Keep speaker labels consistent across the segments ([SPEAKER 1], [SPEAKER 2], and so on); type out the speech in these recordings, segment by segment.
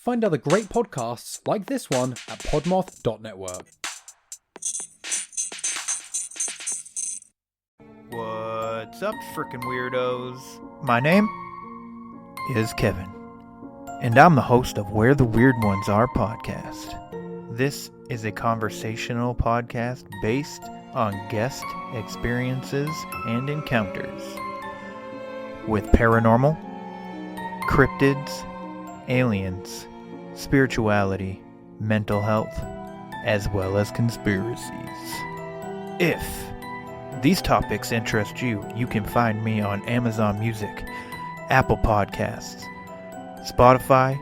[SPEAKER 1] Find other great podcasts like this one at Podmoth.Network.
[SPEAKER 2] What's up, frickin' weirdos? My name is Kevin, and I'm the host of Where the Weird Ones Are podcast. This is a conversational podcast based on guest experiences and encounters with paranormal, cryptids, aliens, spirituality, mental health, as well as conspiracies. If these topics interest you, you can find me on Amazon Music, Apple Podcasts, Spotify,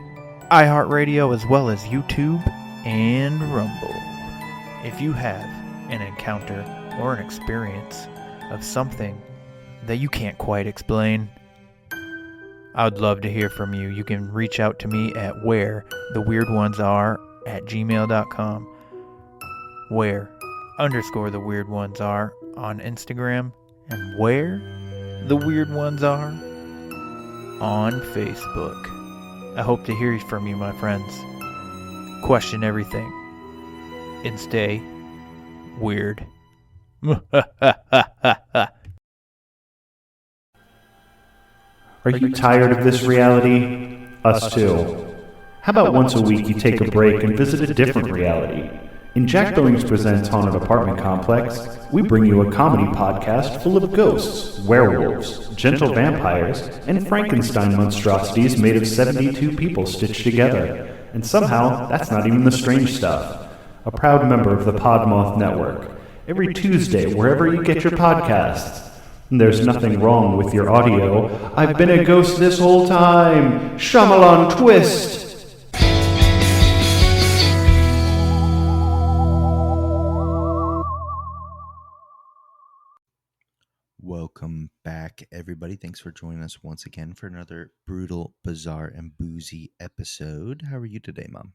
[SPEAKER 2] iHeartRadio, as well as YouTube and Rumble. If you have an encounter or an experience of something that you can't quite explain, I would love to hear from you. You can reach out to me at wheretheweirdonesare@gmail.com, where_theweirdonesare on Instagram, and where the weird ones are on Facebook. I hope to hear from you, my friends. Question everything and stay weird.
[SPEAKER 3] Are you tired of this reality? Us too. How about once a week you take a break and visit a different reality? In Jack Billings Presents Haunted Apartment Complex, we bring you a comedy podcast full of ghosts, werewolves, gentle vampires, and Frankenstein monstrosities made of 72 people stitched together. And somehow, that's not even the strange stuff. A proud member of the Podmoth Network. Every Tuesday, wherever you get your podcasts. There's nothing wrong with your audio. I've been a ghost this whole time. Shyamalan twist.
[SPEAKER 4] Welcome back, everybody. Thanks for joining us once again for another brutal, bizarre, and boozy episode. How are you today, Mom?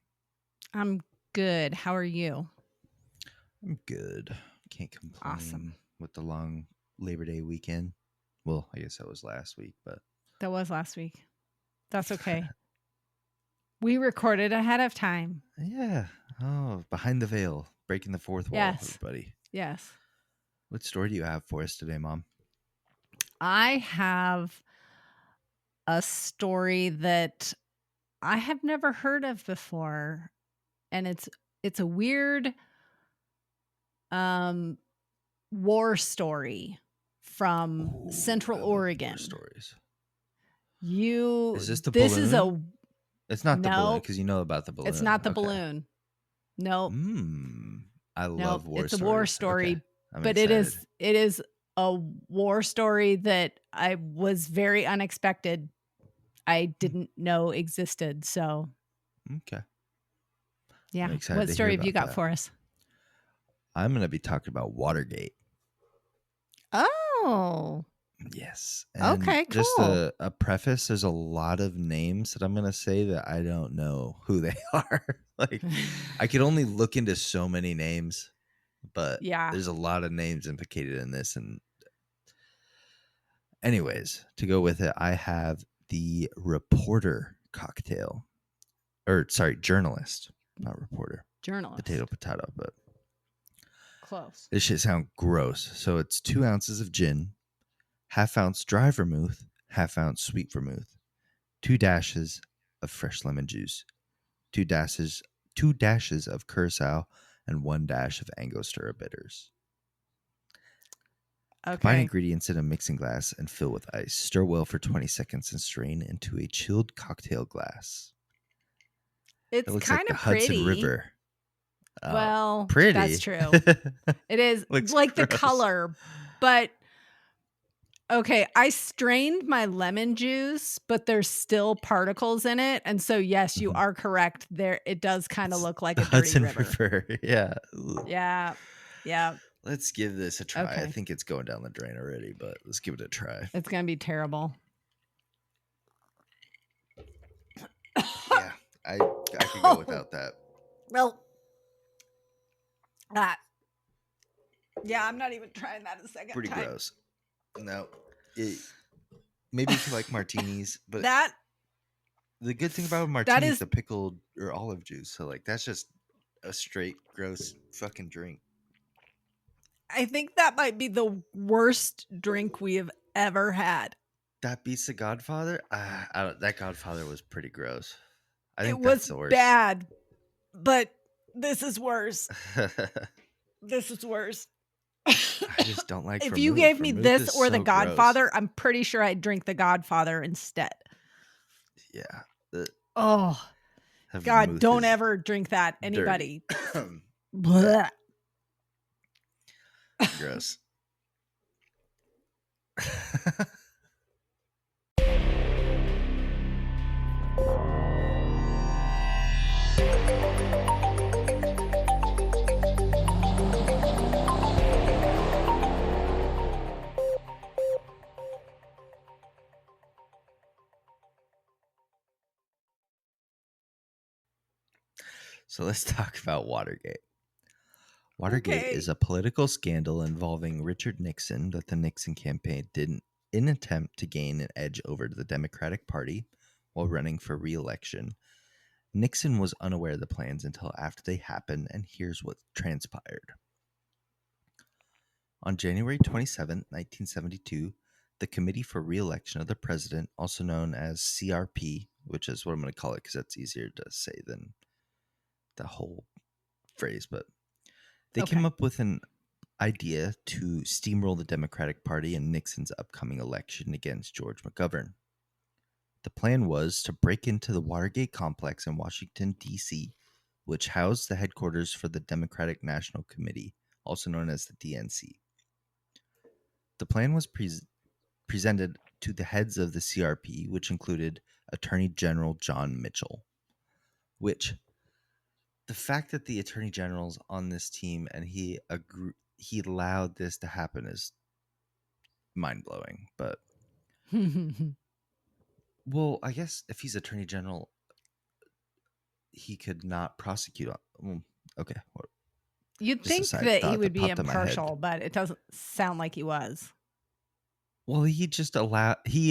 [SPEAKER 5] I'm good. How are you?
[SPEAKER 4] I'm good. Can't complain.
[SPEAKER 5] Awesome.
[SPEAKER 4] With the long Labor Day weekend. Well, I guess that was last week, but...
[SPEAKER 5] That was last week. That's okay. We recorded ahead of time.
[SPEAKER 4] Yeah. Oh, behind the veil. Breaking the fourth wall, everybody.
[SPEAKER 5] Yes.
[SPEAKER 4] What story do you have for us today, Mom?
[SPEAKER 5] I have a story that I have never heard of before. And it's a weird war story from Central Oregon.
[SPEAKER 4] Stories.
[SPEAKER 5] Is
[SPEAKER 4] this the
[SPEAKER 5] this
[SPEAKER 4] balloon?
[SPEAKER 5] Is a
[SPEAKER 4] It's not the balloon, because you know about the balloon.
[SPEAKER 5] It's not the balloon. Nope.
[SPEAKER 4] I love war stories.
[SPEAKER 5] It's a war story,
[SPEAKER 4] okay.
[SPEAKER 5] but
[SPEAKER 4] excited.
[SPEAKER 5] it is a war story that I was very unexpected. I didn't know existed. So,
[SPEAKER 4] okay.
[SPEAKER 5] Yeah. What story have you got for us?
[SPEAKER 4] I'm going to be talking about Watergate.
[SPEAKER 5] Oh.
[SPEAKER 4] Yes. And
[SPEAKER 5] okay, cool.
[SPEAKER 4] Just a preface, there's a lot of names that I'm going to say that I don't know who they are. Like, I could only look into so many names, but there's a lot of names implicated in this. And anyways, to go with it, I have the reporter cocktail. Journalist, not reporter.
[SPEAKER 5] Journalist.
[SPEAKER 4] Potato, but
[SPEAKER 5] close.
[SPEAKER 4] This shit sounds gross. So it's 2 ounces of gin, half-ounce dry vermouth, half-ounce sweet vermouth, 2 dashes of fresh lemon juice, 2 dashes of curacao, and 1 dash of Angostura bitters.
[SPEAKER 5] Okay.
[SPEAKER 4] Combine ingredients in a mixing glass and fill with ice. Stir well for 20 seconds and strain into a chilled cocktail glass.
[SPEAKER 5] It's
[SPEAKER 4] it looks
[SPEAKER 5] kind
[SPEAKER 4] like the
[SPEAKER 5] of pretty.
[SPEAKER 4] Hudson River.
[SPEAKER 5] Well,
[SPEAKER 4] pretty.
[SPEAKER 5] That's true. It is like
[SPEAKER 4] gross.
[SPEAKER 5] The color, but okay. I strained my lemon juice, but there's still particles in it, and so yes, you are correct. There, it does kind of look like a dirty
[SPEAKER 4] Hudson
[SPEAKER 5] river.
[SPEAKER 4] Yeah.
[SPEAKER 5] Yeah.
[SPEAKER 4] Let's give this a try.
[SPEAKER 5] Okay.
[SPEAKER 4] I think it's going down the drain already, but let's give it a try.
[SPEAKER 5] It's gonna be terrible.
[SPEAKER 4] Yeah, I could go without that.
[SPEAKER 5] Well, yeah, I'm not even trying that a second
[SPEAKER 4] Pretty
[SPEAKER 5] time.
[SPEAKER 4] gross. No, maybe if you like martinis, but
[SPEAKER 5] that
[SPEAKER 4] The good thing about a
[SPEAKER 5] That
[SPEAKER 4] martini is
[SPEAKER 5] is,
[SPEAKER 4] the pickled or olive juice. So like that's just a straight gross fucking drink.
[SPEAKER 5] I think that might be the worst drink we have ever had.
[SPEAKER 4] That beats the Godfather. That Godfather was pretty gross. I
[SPEAKER 5] It
[SPEAKER 4] think
[SPEAKER 5] was
[SPEAKER 4] that's the worst.
[SPEAKER 5] bad, but this is worse. This is worse.
[SPEAKER 4] I just don't like.
[SPEAKER 5] If you
[SPEAKER 4] vermouth.
[SPEAKER 5] gave me
[SPEAKER 4] Vermouth
[SPEAKER 5] this
[SPEAKER 4] is
[SPEAKER 5] or The
[SPEAKER 4] so gross.
[SPEAKER 5] Godfather, I'm pretty sure I'd drink The Godfather instead.
[SPEAKER 4] Yeah. The
[SPEAKER 5] Oh, God,
[SPEAKER 4] vermouth
[SPEAKER 5] don't
[SPEAKER 4] is
[SPEAKER 5] ever drink that. Anybody.
[SPEAKER 4] dirty.
[SPEAKER 5] Blech.
[SPEAKER 4] Gross. So let's talk about Watergate. Watergate
[SPEAKER 5] Okay.
[SPEAKER 4] is a political scandal involving Richard Nixon that the Nixon campaign did in an attempt to gain an edge over the Democratic Party while running for re-election. Nixon was unaware of the plans until after they happened, and here's what transpired. On January 27, 1972, the Committee for Re-election of the President, also known as CRP, which is what I'm going to call it because that's easier to say than the whole phrase, but they came up with an idea to steamroll the Democratic Party in Nixon's upcoming election against George McGovern. The plan was to break into the Watergate complex in Washington, D.C., which housed the headquarters for the Democratic National Committee, also known as the DNC. The plan was presented to the heads of the CRP, which included Attorney General John Mitchell, which the fact that the Attorney General's on this team and he allowed this to happen is mind-blowing. But well, I guess if he's Attorney General, he could not prosecute. Okay.
[SPEAKER 5] You'd
[SPEAKER 4] Just a
[SPEAKER 5] think
[SPEAKER 4] side
[SPEAKER 5] that he
[SPEAKER 4] thought
[SPEAKER 5] would
[SPEAKER 4] that
[SPEAKER 5] be
[SPEAKER 4] popped in my head.
[SPEAKER 5] impartial, but it doesn't sound like he was.
[SPEAKER 4] Well, he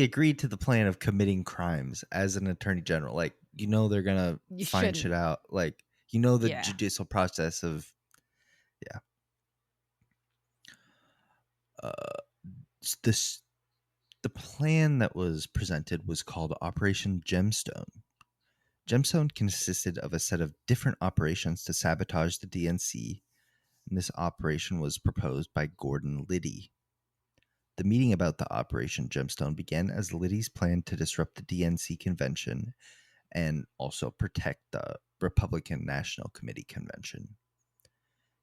[SPEAKER 4] agreed to the plan of committing crimes as an Attorney General. Like, they're gonna
[SPEAKER 5] You
[SPEAKER 4] find shit
[SPEAKER 5] shouldn't.
[SPEAKER 4] out. Like, the
[SPEAKER 5] Yeah.
[SPEAKER 4] judicial process of the plan that was presented was called Operation Gemstone. Gemstone consisted of a set of different operations to sabotage the DNC, and this operation was proposed by Gordon Liddy. The meeting about the Operation Gemstone began as Liddy's plan to disrupt the DNC convention and also protect the Republican National Committee convention.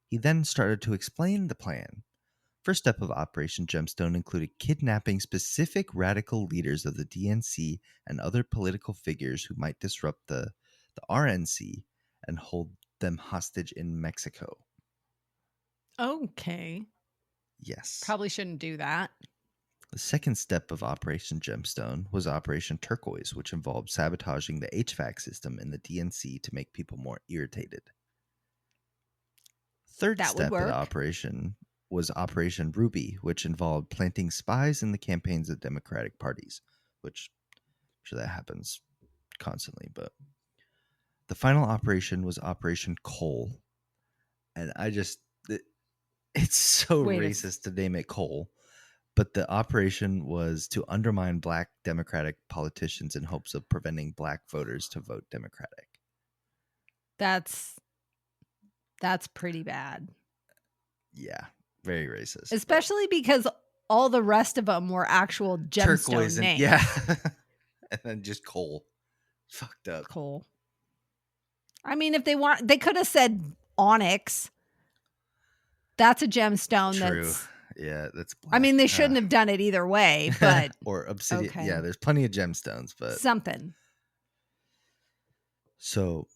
[SPEAKER 4] He then started to explain the plan. First step of Operation Gemstone included kidnapping specific radical leaders of the DNC and other political figures who might disrupt the RNC and hold them hostage in Mexico.
[SPEAKER 5] Okay.
[SPEAKER 4] Yes.
[SPEAKER 5] Probably shouldn't do that.
[SPEAKER 4] The second step of Operation Gemstone was Operation Turquoise, which involved sabotaging the HVAC system in the DNC to make people more irritated. Third
[SPEAKER 5] That would
[SPEAKER 4] step of
[SPEAKER 5] work.
[SPEAKER 4] the operation was Operation Ruby, which involved planting spies in the campaigns of Democratic parties, which I'm sure that happens constantly. But the final operation was Operation Coal. And it's so racist to name it coal. But the operation was to undermine black Democratic politicians in hopes of preventing black voters to vote Democratic.
[SPEAKER 5] That's pretty bad.
[SPEAKER 4] Yeah, very racist.
[SPEAKER 5] Especially because all the rest of them were actual gemstone names.
[SPEAKER 4] Yeah. And then just coal. Fucked up.
[SPEAKER 5] Coal. I mean, if they could have said onyx. That's a gemstone.
[SPEAKER 4] True. Yeah, that's black.
[SPEAKER 5] I mean, they shouldn't have done it either way, but
[SPEAKER 4] or obsidian.
[SPEAKER 5] Okay.
[SPEAKER 4] Yeah, there's plenty of gemstones, but
[SPEAKER 5] something.
[SPEAKER 4] So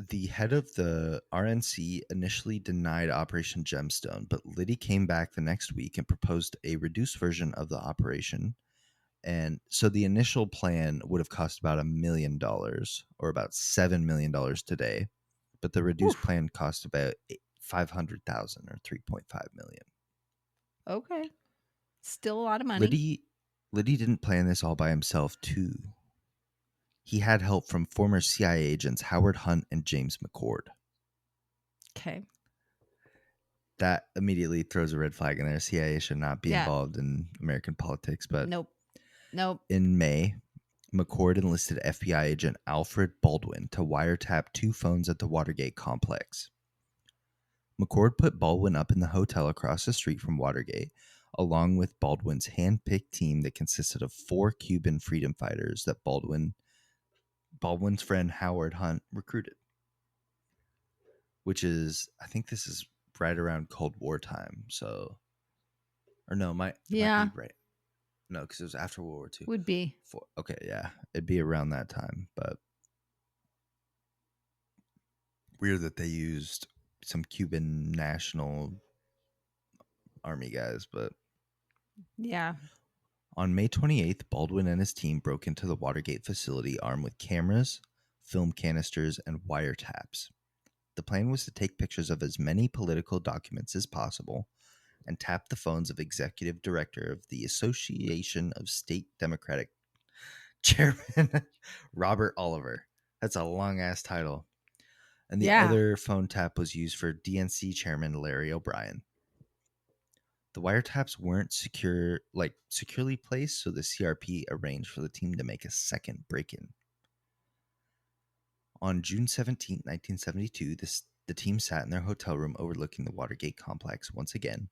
[SPEAKER 4] the head of the RNC initially denied Operation Gemstone, but Liddy came back the next week and proposed a reduced version of the operation. And so the initial plan would have cost about $1 million or about $7 million today. But the reduced plan cost about $500,000 or $3.5 million.
[SPEAKER 5] Okay. Still a lot of money.
[SPEAKER 4] Liddy didn't plan this all by himself, too. he had help from former CIA agents Howard Hunt and James McCord.
[SPEAKER 5] Okay.
[SPEAKER 4] That immediately throws a red flag in there. CIA should not be
[SPEAKER 5] Yeah.
[SPEAKER 4] involved in American politics. But
[SPEAKER 5] Nope.
[SPEAKER 4] in May, McCord enlisted FBI agent Alfred Baldwin to wiretap 2 phones at the Watergate complex. McCord put Baldwin up in the hotel across the street from Watergate, along with Baldwin's hand-picked team that consisted of 4 Cuban freedom fighters that Baldwin's friend Howard Hunt recruited. Which is, I think this is right around Cold War time. So, or no, might be right. No, because it was after World War II.
[SPEAKER 5] Would be.
[SPEAKER 4] Okay, yeah, it'd be around that time. But weird that they used some Cuban National Army guys. But
[SPEAKER 5] Yeah.
[SPEAKER 4] on May 28th, Baldwin and his team broke into the Watergate facility armed with cameras, film canisters, and wiretaps. The plan was to take pictures of as many political documents as possible and tap the phones of executive director of the Association of State Democratic Chairman Robert Oliver. That's a long-ass title. And the other phone tap was used for DNC Chairman Larry O'Brien. The wiretaps weren't securely placed, so the CRP arranged for the team to make a second break-in. On June 17, 1972, the team sat in their hotel room overlooking the Watergate complex once again,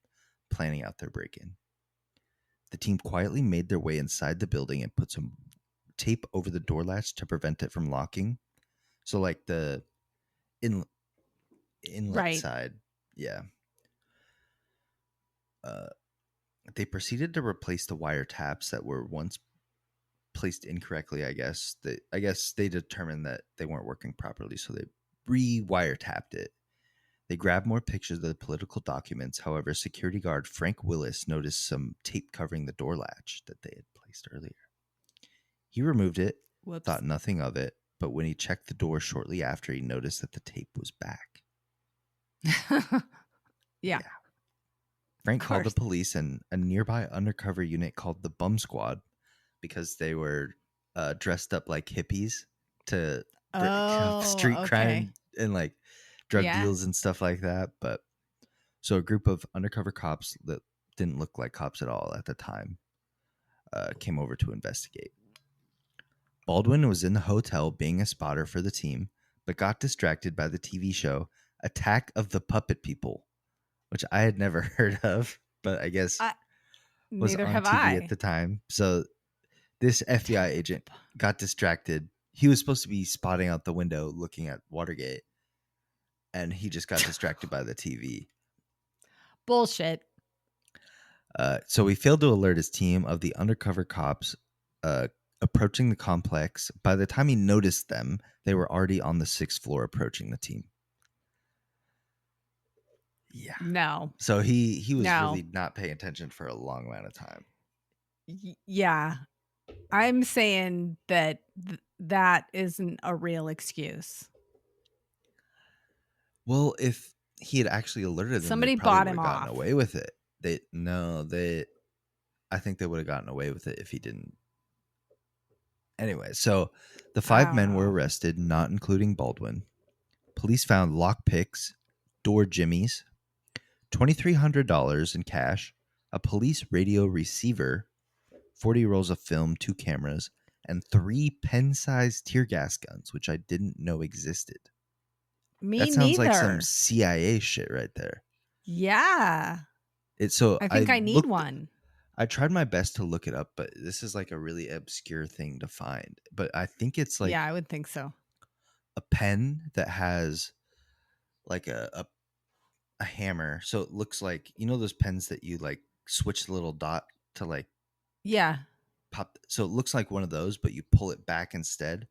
[SPEAKER 4] planning out their break-in. The team quietly made their way inside the building and put some tape over the door latch to prevent it from locking. So like the inlet side. Yeah. They proceeded to replace the wiretaps that were once placed incorrectly, I guess. They determined that they weren't working properly, so they re-wiretapped it. They grabbed more pictures of the political documents. However, security guard Frank Willis noticed some tape covering the door latch that they had placed earlier. He removed it, thought nothing of it, but when he checked the door shortly after, he noticed that the tape was back.
[SPEAKER 5] Yeah.
[SPEAKER 4] Frank called the police, and a nearby undercover unit called the Bum Squad because they were dressed up like hippies to street crime and like drug deals and stuff like that. But so a group of undercover cops that didn't look like cops at all at the time came over to investigate. Baldwin was in the hotel being a spotter for the team, but got distracted by the TV show Attack of the Puppet People, which I had never heard of, but I guess was on TV at the time. So this FBI agent got distracted. He was supposed to be spotting out the window looking at Watergate, and he just got distracted by the TV.
[SPEAKER 5] Bullshit.
[SPEAKER 4] So he failed to alert his team of the undercover cops approaching the complex. By the time he noticed them, they were already on the 6th floor approaching the team. Yeah.
[SPEAKER 5] No.
[SPEAKER 4] So he was really not paying attention for a long amount of time.
[SPEAKER 5] Yeah. I'm saying that that isn't a real excuse.
[SPEAKER 4] Well, if he had actually alerted them,
[SPEAKER 5] somebody
[SPEAKER 4] they probably
[SPEAKER 5] bought him
[SPEAKER 4] would have gotten
[SPEAKER 5] off.
[SPEAKER 4] away with it. I think they would have gotten away with it if he didn't. Anyway, so the 5 men were arrested, not including Baldwin. Police found lockpicks, door jimmies, $2,300 in cash, a police radio receiver, 40 rolls of film, 2 cameras, and 3 pen-sized tear gas guns, which I didn't know existed. That sounds like some CIA shit right there.
[SPEAKER 5] Yeah. I think I need one.
[SPEAKER 4] I tried my best to look it up, but this is like a really obscure thing to find. But I think it's like...
[SPEAKER 5] Yeah, I would think so.
[SPEAKER 4] A pen that has like a hammer. So it looks like, you know those pens that you like switch the little dot to like...
[SPEAKER 5] Yeah.
[SPEAKER 4] Pop. So it looks like one of those, but you pull it back instead.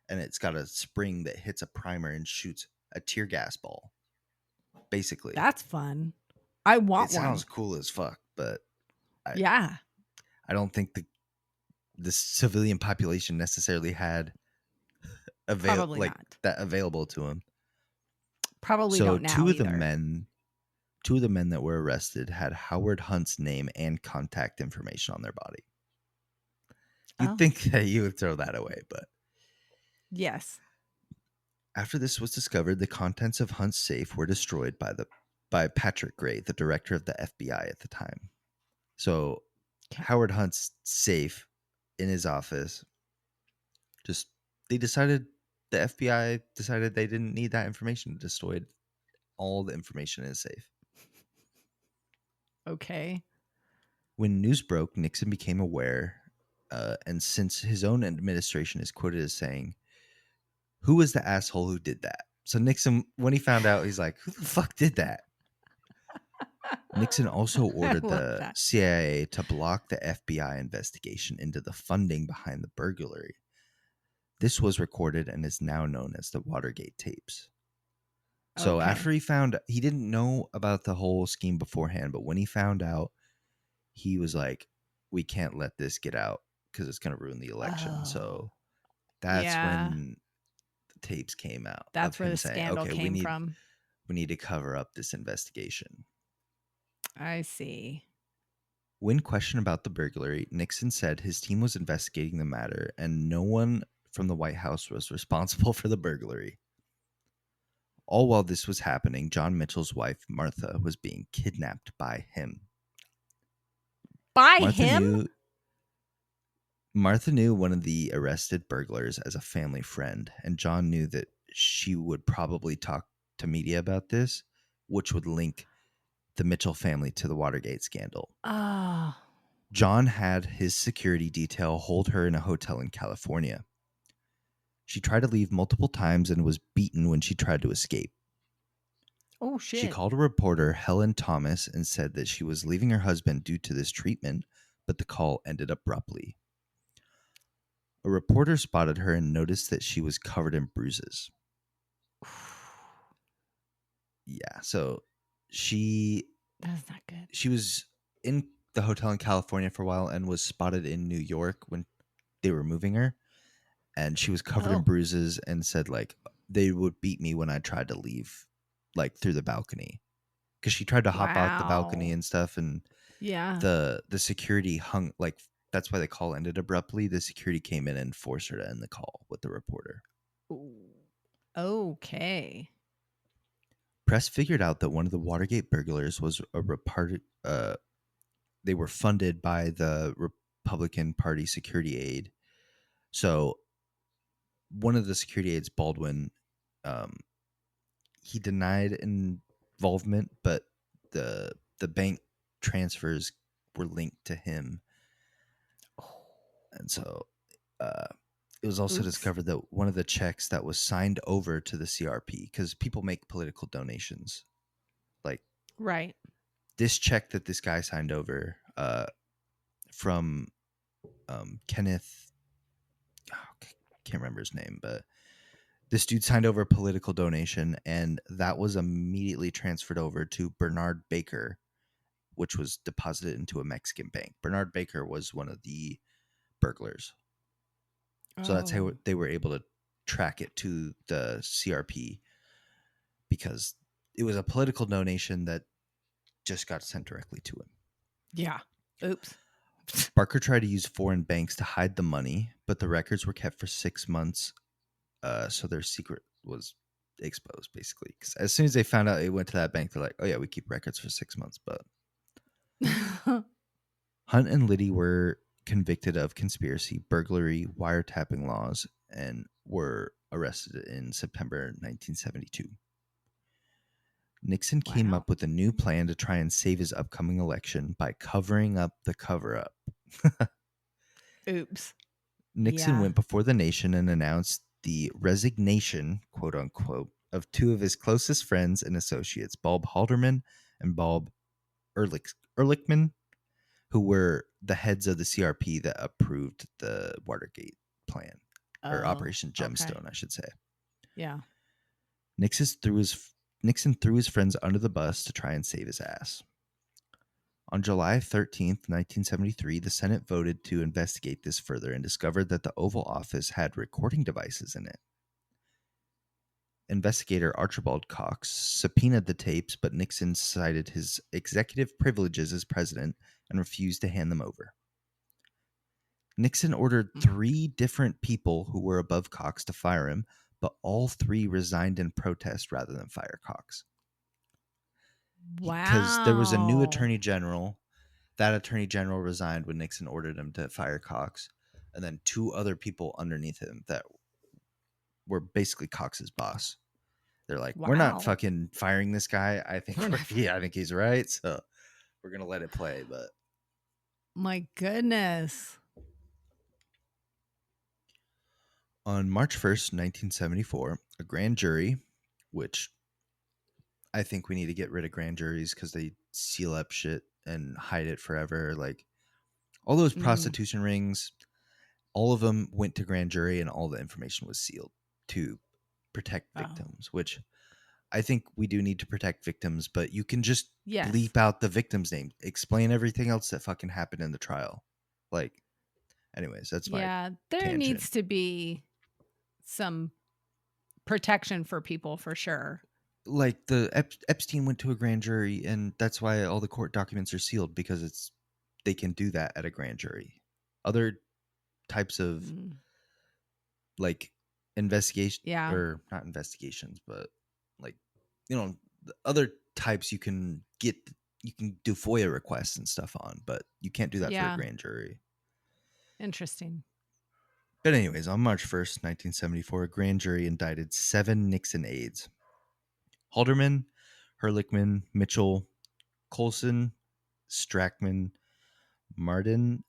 [SPEAKER 4] And it's got a spring that hits a primer and shoots a tear gas ball. Basically.
[SPEAKER 5] That's fun. I want one.
[SPEAKER 4] It sounds cool as fuck, but...
[SPEAKER 5] I
[SPEAKER 4] don't think the civilian population necessarily had that available to him.
[SPEAKER 5] Probably don't now.
[SPEAKER 4] Two of the men that were arrested had Howard Hunt's name and contact information on their body. You'd think that you would throw that away, but
[SPEAKER 5] Yes.
[SPEAKER 4] After this was discovered, the contents of Hunt's safe were destroyed by Patrick Gray, the director of the FBI at the time. So
[SPEAKER 5] Okay.
[SPEAKER 4] Howard Hunt's safe in his office, the FBI decided they didn't need that information, destroyed all the information in his safe.
[SPEAKER 5] Okay.
[SPEAKER 4] When news broke, Nixon became aware, and since his own administration is quoted as saying, "Who was the asshole who did that?" So Nixon, when he found out, he's like, "Who the fuck did that?" Nixon also ordered
[SPEAKER 5] love
[SPEAKER 4] the
[SPEAKER 5] that.
[SPEAKER 4] CIA to block the FBI investigation into the funding behind the burglary. This was recorded and is now known as the Watergate tapes. So
[SPEAKER 5] Okay.
[SPEAKER 4] after he didn't know about the whole scheme beforehand, but when he found out, he was like, "We can't let this get out because it's going to ruin the election."
[SPEAKER 5] Oh.
[SPEAKER 4] So that's
[SPEAKER 5] Yeah.
[SPEAKER 4] when the tapes came out.
[SPEAKER 5] That's
[SPEAKER 4] of
[SPEAKER 5] where
[SPEAKER 4] him
[SPEAKER 5] the
[SPEAKER 4] saying,
[SPEAKER 5] scandal
[SPEAKER 4] "Okay,
[SPEAKER 5] came from.
[SPEAKER 4] we need to cover up this investigation."
[SPEAKER 5] I see.
[SPEAKER 4] When questioned about the burglary, Nixon said his team was investigating the matter and no one from the White House was responsible for the burglary. All while this was happening, John Mitchell's wife, Martha, was being kidnapped by him.
[SPEAKER 5] By
[SPEAKER 4] Martha
[SPEAKER 5] him?
[SPEAKER 4] knew one of the arrested burglars as a family friend, and John knew that she would probably talk to media about this, which would link the Mitchell family to the Watergate scandal.
[SPEAKER 5] Oh.
[SPEAKER 4] John had his security detail hold her in a hotel in California. She tried to leave multiple times and was beaten when she tried to escape.
[SPEAKER 5] Oh, shit.
[SPEAKER 4] She called a reporter, Helen Thomas, and said that she was leaving her husband due to this treatment, but the call ended abruptly. A reporter spotted her and noticed that she was covered in bruises. Yeah, so
[SPEAKER 5] That's not good.
[SPEAKER 4] she was in the hotel in California for a while and was spotted in New York when they were moving her. And she was covered in
[SPEAKER 5] Oh.
[SPEAKER 4] bruises and said, like, they would beat me when I tried to leave, like, through the balcony. Because she tried to hop out the balcony
[SPEAKER 5] Wow.
[SPEAKER 4] and stuff, and
[SPEAKER 5] Yeah.
[SPEAKER 4] the security hung, like, that's why the call ended abruptly. The security came in and forced her to end the call with the reporter.
[SPEAKER 5] Ooh. Okay.
[SPEAKER 4] Press figured out that one of the Watergate burglars was they were funded by the Republican Party security aide. So one of the security aides, Baldwin, he denied involvement, but the bank transfers were linked to him, and so it was also
[SPEAKER 5] Oops.
[SPEAKER 4] discovered that one of the checks that was signed over to the CRP, because people make political donations, like
[SPEAKER 5] Right.
[SPEAKER 4] this check that this guy signed over from Kenneth, can't remember his name, but this dude signed over a political donation, and that was immediately transferred over to Bernard Baker, which was deposited into a Mexican bank. Bernard Baker was one of the burglars. So that's how they were able to track it to the CRP, because it was a political donation that just got sent directly to him.
[SPEAKER 5] Yeah. Oops.
[SPEAKER 4] Barker tried to use foreign banks to hide the money, but the records were kept for 6 months. So their secret was exposed, basically. Because as soon as they found out it went to that bank, they're like, "Oh yeah, we keep records for 6 months." But Hunt and Liddy were convicted of conspiracy, burglary, wiretapping laws, and were arrested in September 1972. Nixon came up with a new plan to try and save his upcoming election by covering up the cover-up.
[SPEAKER 5] Oops.
[SPEAKER 4] Nixon went before the nation and announced the resignation, quote unquote, of two of his closest friends and associates, Bob Halderman and Bob Ehrlichman, who were the heads of the CRP that approved the Watergate plan, or Operation Gemstone, I should say.
[SPEAKER 5] Yeah.
[SPEAKER 4] Nixon threw his friends under the bus to try and save his ass. On July 13th, 1973, the Senate voted to investigate this further and discovered that the Oval Office had recording devices in it. Investigator Archibald Cox subpoenaed the tapes, but Nixon cited his executive privileges as president and refused to hand them over.
[SPEAKER 2] Nixon ordered 3 different people who were above Cox to fire him, but all 3 resigned in protest rather than fire Cox. Because there was a new
[SPEAKER 5] Wow.
[SPEAKER 2] attorney general. That attorney general resigned when Nixon ordered him to fire Cox. And then 2 other people underneath him that were basically Cox's boss. They're like, we're
[SPEAKER 5] Wow.
[SPEAKER 2] not fucking firing this guy. I think
[SPEAKER 5] We're not-
[SPEAKER 2] I think he's right. So we're gonna let it play. But
[SPEAKER 5] My goodness.
[SPEAKER 2] on March 1st, 1974, a grand jury, which I think we need to get rid of grand juries because they seal up shit and hide it forever. Like all those prostitution rings, all of them went to grand jury and all the information was sealed to protect victims, which I think we do need to protect victims, but you can just bleep out the victim's name. Explain everything else that fucking happened in the trial. Like, anyways, that's my
[SPEAKER 5] there
[SPEAKER 2] tangent.
[SPEAKER 5] needs to be some protection for people for sure.
[SPEAKER 2] Like the Epstein went to a grand jury, and that's why all the court documents are sealed, because they can do that at a grand jury. Other types of like investigation, or not investigations, but like, you know, the other types you can do FOIA requests and stuff on, but you can't do that for a grand jury.
[SPEAKER 5] Interesting.
[SPEAKER 2] But anyways, on March 1st, 1974, a grand jury indicted 7 Nixon aides: Halderman, Herlichman, Mitchell, Colson, Strackman, Martin,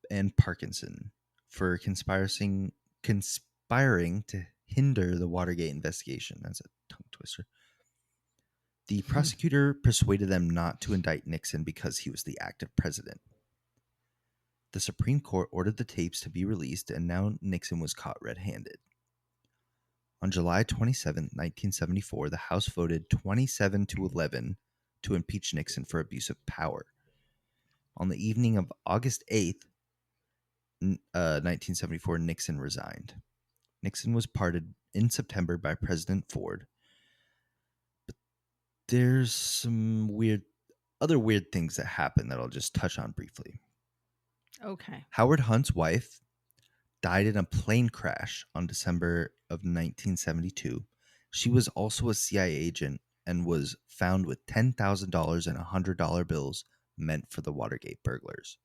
[SPEAKER 2] and Parkinson for conspiring to hinder the Watergate investigation. That's a tongue twister. The prosecutor persuaded them not to indict Nixon because he was the active president. The Supreme Court ordered the tapes to be released, and now Nixon was caught red-handed. On July 27, 1974, the House voted 27-11 to impeach Nixon for abuse of power. On the evening of August 8th, 1974, Nixon resigned. Nixon was pardoned in September by President Ford. But there's some other weird things that happened that I'll just touch on briefly.
[SPEAKER 5] Okay.
[SPEAKER 2] Howard Hunt's wife died in a plane crash on December of 1972. She was also a CIA agent and was found with $10,000 and $100 bills meant for the Watergate burglars.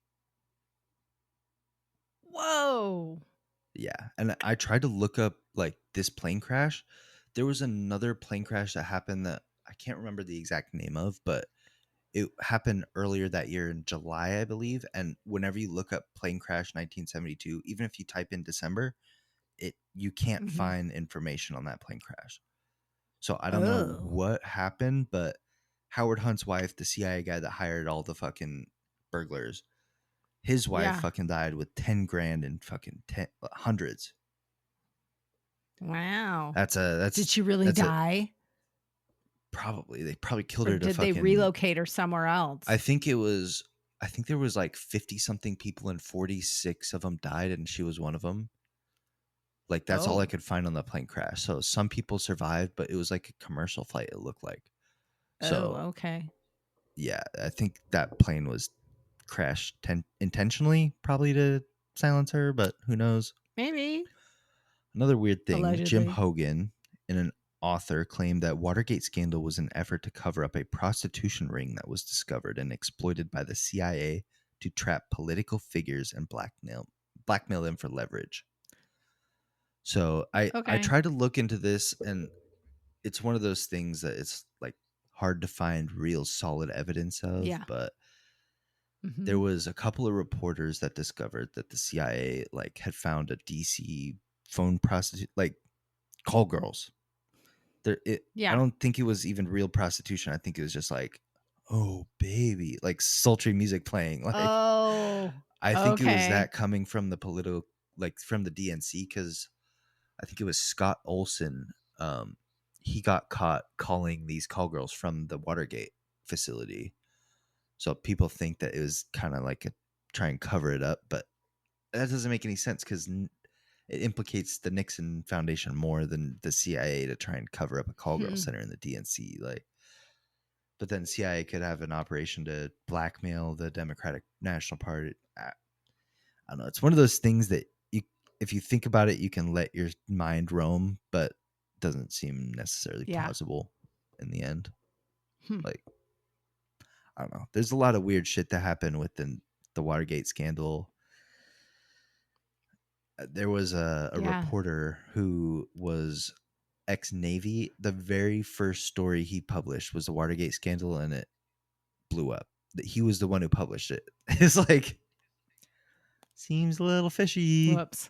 [SPEAKER 5] Whoa.
[SPEAKER 2] Yeah, and I tried to look up like this plane crash. There was another plane crash that happened that I can't remember the exact name of, but it happened earlier that year in July, I believe. And whenever you look up plane crash 1972, even if you type in December, you can't find information on that plane crash. So I don't know what happened, but Howard Hunt's wife, the CIA guy that hired all the fucking burglars, his wife fucking died with 10 grand and fucking hundreds.
[SPEAKER 5] Wow.
[SPEAKER 2] That's
[SPEAKER 5] Did she really die?
[SPEAKER 2] Probably. They probably killed
[SPEAKER 5] Or
[SPEAKER 2] her to
[SPEAKER 5] did
[SPEAKER 2] fucking...
[SPEAKER 5] they relocate her somewhere else?
[SPEAKER 2] I think there was like 50 something people and 46 of them died, and she was one of them. Like that's all I could find on the plane crash. So some people survived, but it was like a commercial flight, it looked like. So
[SPEAKER 5] okay.
[SPEAKER 2] Yeah, I think that plane was crashed intentionally, probably to silence her, but who knows?
[SPEAKER 5] Maybe.
[SPEAKER 2] Another weird thing,
[SPEAKER 5] Allegedly.
[SPEAKER 2] Jim Hogan, an author, claimed that Watergate scandal was an effort to cover up a prostitution ring that was discovered and exploited by the CIA to trap political figures and blackmail them for leverage. So I tried to look into this, and it's one of those things that it's like hard to find real solid evidence of, but there was a couple of reporters that discovered that the CIA like had found a DC phone prostitute, like call girls. I don't think it was even real prostitution. I think it was just like, oh baby, like sultry music playing. Like, I think it was that coming from the from the DNC, because I think it was Scott Olson. He got caught calling these call girls from the Watergate facility. So people think that it was kind of like try and cover it up, but that doesn't make any sense because it implicates the Nixon Foundation more than the CIA to try and cover up a call girl center in the DNC. Like, but then CIA could have an operation to blackmail the Democratic National Party.
[SPEAKER 4] I don't know. It's one of those things that if you think about it, you can let your mind roam, but doesn't seem necessarily
[SPEAKER 5] Yeah.
[SPEAKER 4] plausible in the end.
[SPEAKER 5] Hmm.
[SPEAKER 4] Like, I don't know. There's a lot of weird shit that happened within the Watergate scandal. There was a
[SPEAKER 5] Yeah.
[SPEAKER 4] reporter who was ex-Navy. The very first story he published was the Watergate scandal, and it blew up. He was the one who published it. It's like, seems a little fishy.
[SPEAKER 5] Whoops.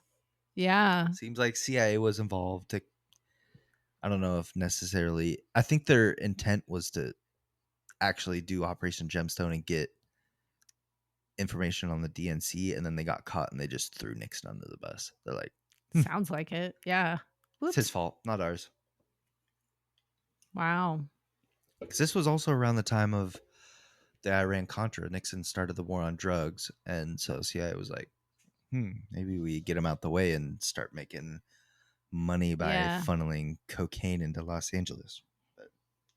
[SPEAKER 5] Yeah.
[SPEAKER 4] Seems like CIA was involved. I don't know if necessarily. I think their intent was to actually do Operation Gemstone and get information on the DNC, and then they got caught and they just threw Nixon under the bus. They're like,
[SPEAKER 5] Sounds like it. Yeah.
[SPEAKER 4] it's his fault, not ours.
[SPEAKER 5] Wow.
[SPEAKER 4] Because this was also around the time of the Iran-Contra. Nixon started the war on drugs, and so CIA was like, maybe we get him out the way and start making money by funneling cocaine into Los Angeles. But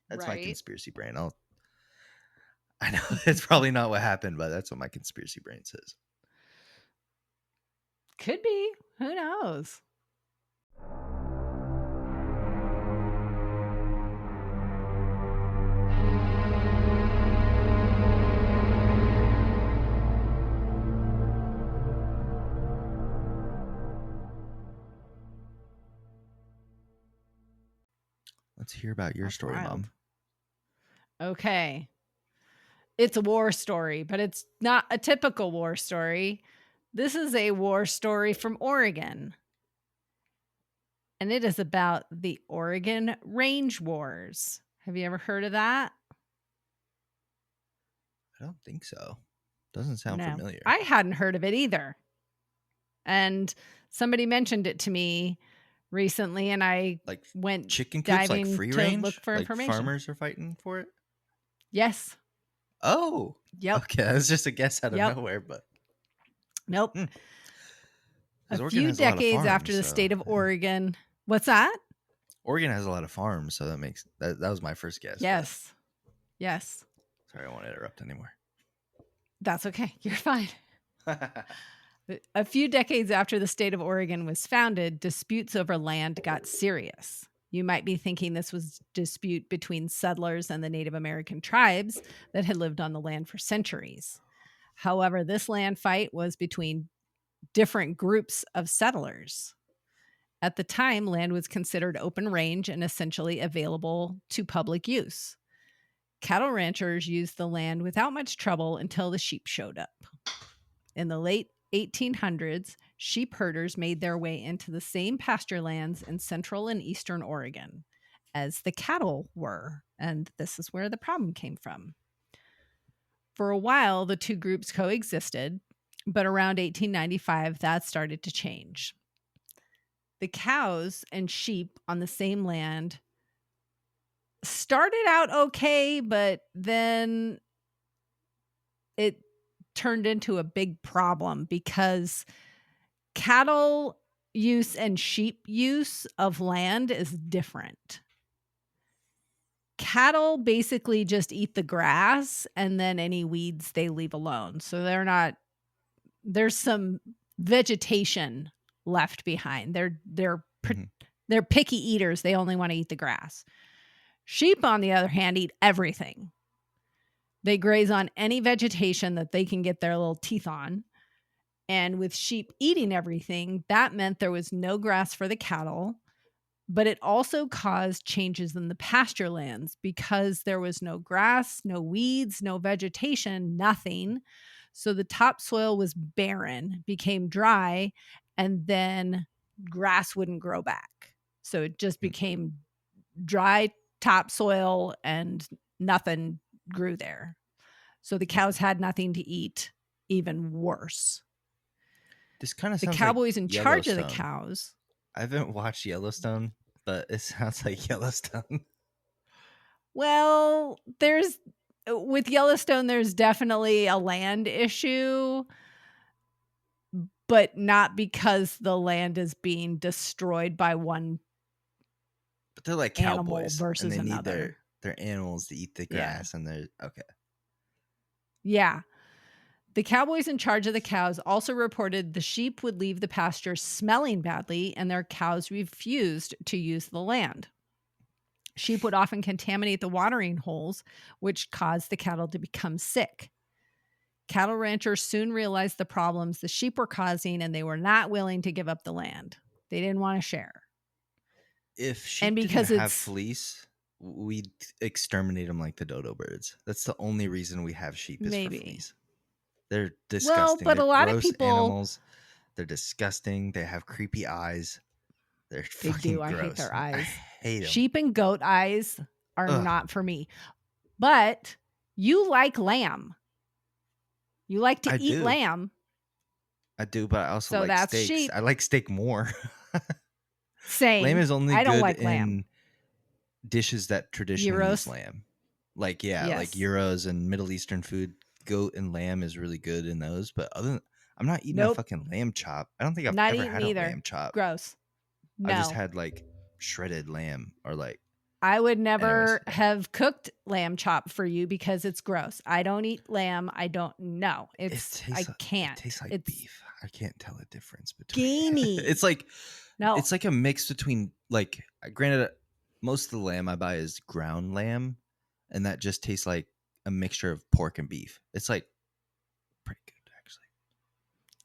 [SPEAKER 4] that's my conspiracy brain. I know it's probably not what happened, but that's what my conspiracy brain says.
[SPEAKER 5] Could be. Who knows?
[SPEAKER 4] Let's hear about your story,
[SPEAKER 5] wild.
[SPEAKER 4] Mom.
[SPEAKER 5] Okay. It's a war story, but it's not a typical war story. This is a war story from Oregon. And it is about the Oregon Range Wars. Have you ever heard of that?
[SPEAKER 4] I don't think so. Doesn't sound familiar.
[SPEAKER 5] I hadn't heard of it either. And somebody mentioned it to me recently, and I went
[SPEAKER 4] chicken coops,
[SPEAKER 5] diving
[SPEAKER 4] like free
[SPEAKER 5] to
[SPEAKER 4] range,
[SPEAKER 5] look for information.
[SPEAKER 4] Farmers are fighting for it.
[SPEAKER 5] Yes.
[SPEAKER 4] Oh.
[SPEAKER 5] Yep.
[SPEAKER 4] Okay, that was just a guess out of nowhere, but
[SPEAKER 5] nope. A
[SPEAKER 4] Oregon
[SPEAKER 5] few
[SPEAKER 4] has a lot of
[SPEAKER 5] decades
[SPEAKER 4] farms,
[SPEAKER 5] after the state of Oregon. What's that?
[SPEAKER 4] Oregon has a lot of farms, so that makes that was my first guess.
[SPEAKER 5] Yes. Yes.
[SPEAKER 4] Sorry, I won't interrupt anymore.
[SPEAKER 5] That's okay. You're fine. A few decades after the state of Oregon was founded, disputes over land got serious. You might be thinking this was a dispute between settlers and the Native American tribes that had lived on the land for centuries. However, this land fight was between different groups of settlers. At the time, land was considered open range and essentially available to public use. Cattle ranchers used the land without much trouble until the sheep showed up. In the late 1800s, sheep herders made their way into the same pasture lands in central and eastern Oregon as the cattle were, and this is where the problem came from. For a while, the two groups coexisted, but around 1895, that started to change. The cows and sheep on the same land started out okay, but then it turned into a big problem because cattle use and sheep use of land is different. Cattle basically just eat the grass and then any weeds they leave alone. So there's some vegetation left behind. They're picky eaters. They only want to eat the grass. Sheep, on the other hand, eat everything. They graze on any vegetation that they can get their little teeth on. And with sheep eating everything, that meant there was no grass for the cattle, but it also caused changes in the pasture lands because there was no grass, no weeds, no vegetation, nothing. So the topsoil was barren, became dry, and then grass wouldn't grow back. So it just became dry topsoil and nothing grew there. So the cows had nothing to eat, even worse.
[SPEAKER 4] This kind of
[SPEAKER 5] the
[SPEAKER 4] sounds
[SPEAKER 5] cowboys
[SPEAKER 4] like
[SPEAKER 5] in charge of the
[SPEAKER 4] Yellowstone.
[SPEAKER 5] cows.
[SPEAKER 4] I haven't watched Yellowstone, but it sounds like Yellowstone.
[SPEAKER 5] Well, with Yellowstone, there's definitely a land issue, but not because the land is being destroyed by one.
[SPEAKER 4] But they're like
[SPEAKER 5] animal
[SPEAKER 4] cowboys
[SPEAKER 5] versus
[SPEAKER 4] and they
[SPEAKER 5] another.
[SPEAKER 4] need their animals to eat the grass, and they're okay.
[SPEAKER 5] Yeah. The cowboys in charge of the cows also reported the sheep would leave the pasture smelling badly, and their cows refused to use the land. Sheep would often contaminate the watering holes, which caused the cattle to become sick. Cattle ranchers soon realized the problems the sheep were causing, and they were not willing to give up the land. They didn't want to share.
[SPEAKER 4] If sheep
[SPEAKER 5] And because
[SPEAKER 4] didn't have
[SPEAKER 5] it's-
[SPEAKER 4] fleece, we'd exterminate them like the dodo birds. That's the only reason we have sheep is
[SPEAKER 5] Maybe.
[SPEAKER 4] for fleece. They're disgusting.
[SPEAKER 5] but a
[SPEAKER 4] They're
[SPEAKER 5] lot of
[SPEAKER 4] gross
[SPEAKER 5] people-
[SPEAKER 4] animals. They're disgusting. They have creepy eyes. They're
[SPEAKER 5] They
[SPEAKER 4] fucking
[SPEAKER 5] do. I
[SPEAKER 4] gross.
[SPEAKER 5] hate their eyes.
[SPEAKER 4] I hate them.
[SPEAKER 5] Sheep and goat eyes are
[SPEAKER 4] Ugh.
[SPEAKER 5] not for me. But you like lamb. You like to
[SPEAKER 4] I
[SPEAKER 5] eat
[SPEAKER 4] do.
[SPEAKER 5] lamb.
[SPEAKER 4] I do, but I also
[SPEAKER 5] So
[SPEAKER 4] like
[SPEAKER 5] that's
[SPEAKER 4] steaks.
[SPEAKER 5] sheep.
[SPEAKER 4] I like steak more.
[SPEAKER 5] Same.
[SPEAKER 4] Lamb is only
[SPEAKER 5] I don't
[SPEAKER 4] good
[SPEAKER 5] like
[SPEAKER 4] in
[SPEAKER 5] lamb.
[SPEAKER 4] dishes that traditionally use
[SPEAKER 5] Gyros?
[SPEAKER 4] lamb. Like like
[SPEAKER 5] Yes.
[SPEAKER 4] gyros and Middle Eastern food. Goat and lamb is really good in those. But I'm not eating a
[SPEAKER 5] Nope.
[SPEAKER 4] fucking lamb chop. I don't think I've
[SPEAKER 5] Not
[SPEAKER 4] ever
[SPEAKER 5] eating
[SPEAKER 4] had
[SPEAKER 5] either.
[SPEAKER 4] a lamb chop.
[SPEAKER 5] Gross. No.
[SPEAKER 4] I just had like shredded lamb or like
[SPEAKER 5] I would never
[SPEAKER 4] Anyways, yeah.
[SPEAKER 5] have cooked lamb chop for you because it's gross. I don't eat lamb. I don't know. I can't.
[SPEAKER 4] It tastes like
[SPEAKER 5] it's
[SPEAKER 4] beef. I can't tell the difference between.
[SPEAKER 5] gamey.
[SPEAKER 4] It's like
[SPEAKER 5] No.
[SPEAKER 4] it's like a mix between like granted most of the lamb I buy is ground lamb and that just tastes like a mixture of pork and beef. It's like pretty good actually.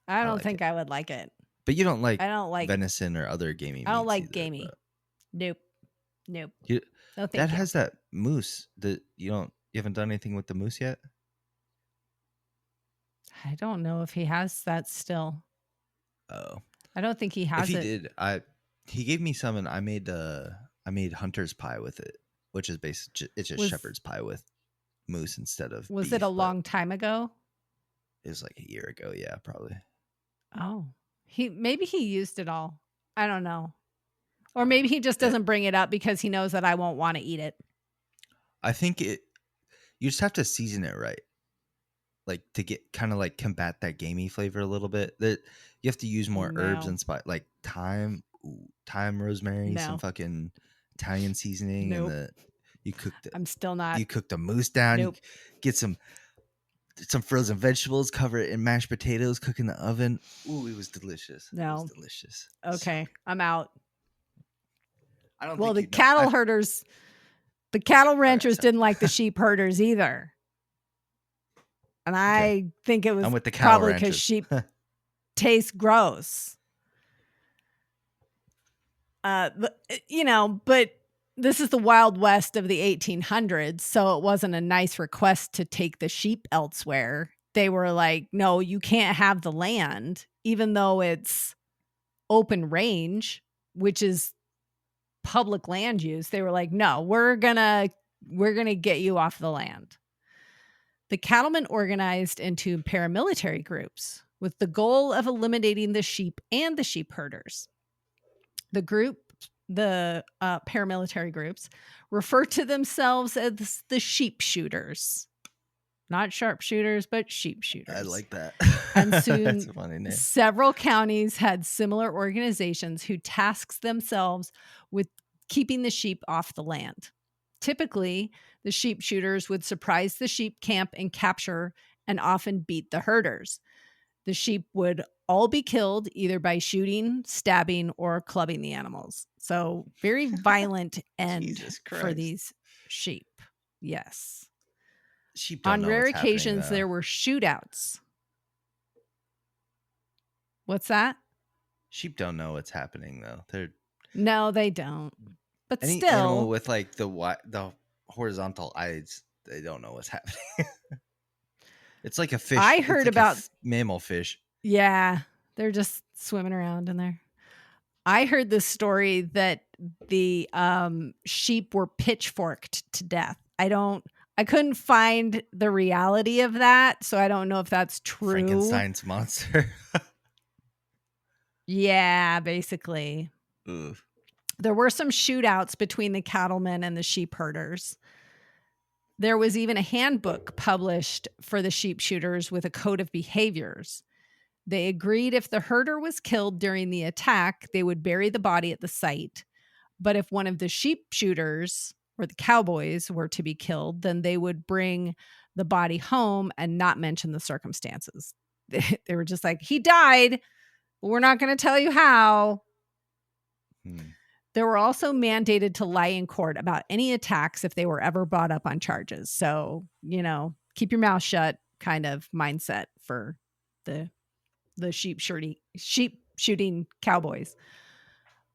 [SPEAKER 5] I don't
[SPEAKER 4] like
[SPEAKER 5] think I would like it.
[SPEAKER 4] But you don't like
[SPEAKER 5] I don't like
[SPEAKER 4] venison or other gamey
[SPEAKER 5] I don't
[SPEAKER 4] meats
[SPEAKER 5] like
[SPEAKER 4] either,
[SPEAKER 5] gamey.
[SPEAKER 4] but
[SPEAKER 5] Nope. Nope.
[SPEAKER 4] You-
[SPEAKER 5] No, thank
[SPEAKER 4] that
[SPEAKER 5] you.
[SPEAKER 4] has that moose that you haven't done anything with the moose yet?
[SPEAKER 5] I don't know if he has that still.
[SPEAKER 4] Oh.
[SPEAKER 5] I don't think he has
[SPEAKER 4] If he
[SPEAKER 5] it.
[SPEAKER 4] did, he gave me some and I made hunter's pie with it, which is it's just
[SPEAKER 5] Was-
[SPEAKER 4] shepherd's pie with moose instead of
[SPEAKER 5] Was
[SPEAKER 4] beef,
[SPEAKER 5] it a
[SPEAKER 4] but
[SPEAKER 5] long time ago?
[SPEAKER 4] It was like a year ago, yeah, probably.
[SPEAKER 5] Oh. Maybe he used it all. I don't know. Or maybe he just doesn't bring it up because he knows that I won't want to eat it.
[SPEAKER 4] I think you just have to season it right. Like to get kind of like combat that gamey flavor a little bit. That you have to use more herbs
[SPEAKER 5] No.
[SPEAKER 4] and like thyme, rosemary,
[SPEAKER 5] No.
[SPEAKER 4] some fucking Italian seasoning,
[SPEAKER 5] Nope.
[SPEAKER 4] and you cook
[SPEAKER 5] I'm still not.
[SPEAKER 4] you cook the moose down.
[SPEAKER 5] Nope.
[SPEAKER 4] You get some frozen vegetables, cover it in mashed potatoes, cook in the oven. Ooh, it was delicious. It
[SPEAKER 5] No.
[SPEAKER 4] was delicious.
[SPEAKER 5] Okay, I'm out.
[SPEAKER 4] I don't.
[SPEAKER 5] Well,
[SPEAKER 4] think
[SPEAKER 5] the cattle herders, the cattle ranchers
[SPEAKER 4] sorry.
[SPEAKER 5] didn't like the sheep herders either. And I think it was
[SPEAKER 4] I'm with the cattle
[SPEAKER 5] probably because
[SPEAKER 4] ranchers.
[SPEAKER 5] sheep taste gross. But this is the Wild West of the 1800s, so it wasn't a nice request to take the sheep elsewhere. They were like, no, you can't have the land, even though it's open range, which is public land use. They were like, no, we're gonna get you off the land. The cattlemen organized into paramilitary groups with the goal of eliminating the sheep and the sheep herders. The paramilitary groups refer to themselves as the sheep shooters. Not sharpshooters, but sheep shooters.
[SPEAKER 4] I like that.
[SPEAKER 5] And soon,
[SPEAKER 4] That's a funny name.
[SPEAKER 5] several counties had similar organizations who tasked themselves with keeping the sheep off the land. Typically, the sheep shooters would surprise the sheep camp and capture and often beat the herders. The sheep would all be killed either by shooting, stabbing, or clubbing the animals. So very violent end
[SPEAKER 4] Jesus
[SPEAKER 5] for
[SPEAKER 4] Christ.
[SPEAKER 5] these sheep. Yes.
[SPEAKER 4] Sheep don't
[SPEAKER 5] On
[SPEAKER 4] know
[SPEAKER 5] rare
[SPEAKER 4] what's happening,
[SPEAKER 5] occasions,
[SPEAKER 4] though.
[SPEAKER 5] there were shootouts. What's that?
[SPEAKER 4] Sheep don't know what's happening though. They're
[SPEAKER 5] No, they don't. But
[SPEAKER 4] any animal
[SPEAKER 5] still,
[SPEAKER 4] with like the horizontal eyes, they don't know what's happening. It's like a fish.
[SPEAKER 5] I
[SPEAKER 4] It's
[SPEAKER 5] heard
[SPEAKER 4] like a
[SPEAKER 5] about-
[SPEAKER 4] mammal fish.
[SPEAKER 5] yeah, they're just swimming around in there. I heard this story that the sheep were pitchforked to death. I couldn't find the reality of that, so I don't know if that's true.
[SPEAKER 4] Frankenstein's monster.
[SPEAKER 5] Yeah, basically.
[SPEAKER 4] Ugh.
[SPEAKER 5] There were some shootouts between the cattlemen and the sheep herders. There was even a handbook published for the sheep shooters with a code of behaviors. They agreed if the herder was killed during the attack, they would bury the body at the site. But if one of the sheep shooters where the cowboys were to be killed, then they would bring the body home and not mention the circumstances. They were just like, he died, but we're not going to tell you how. They were also mandated to lie in court about any attacks if they were ever brought up on charges. So, keep your mouth shut kind of mindset for the sheep shooting cowboys.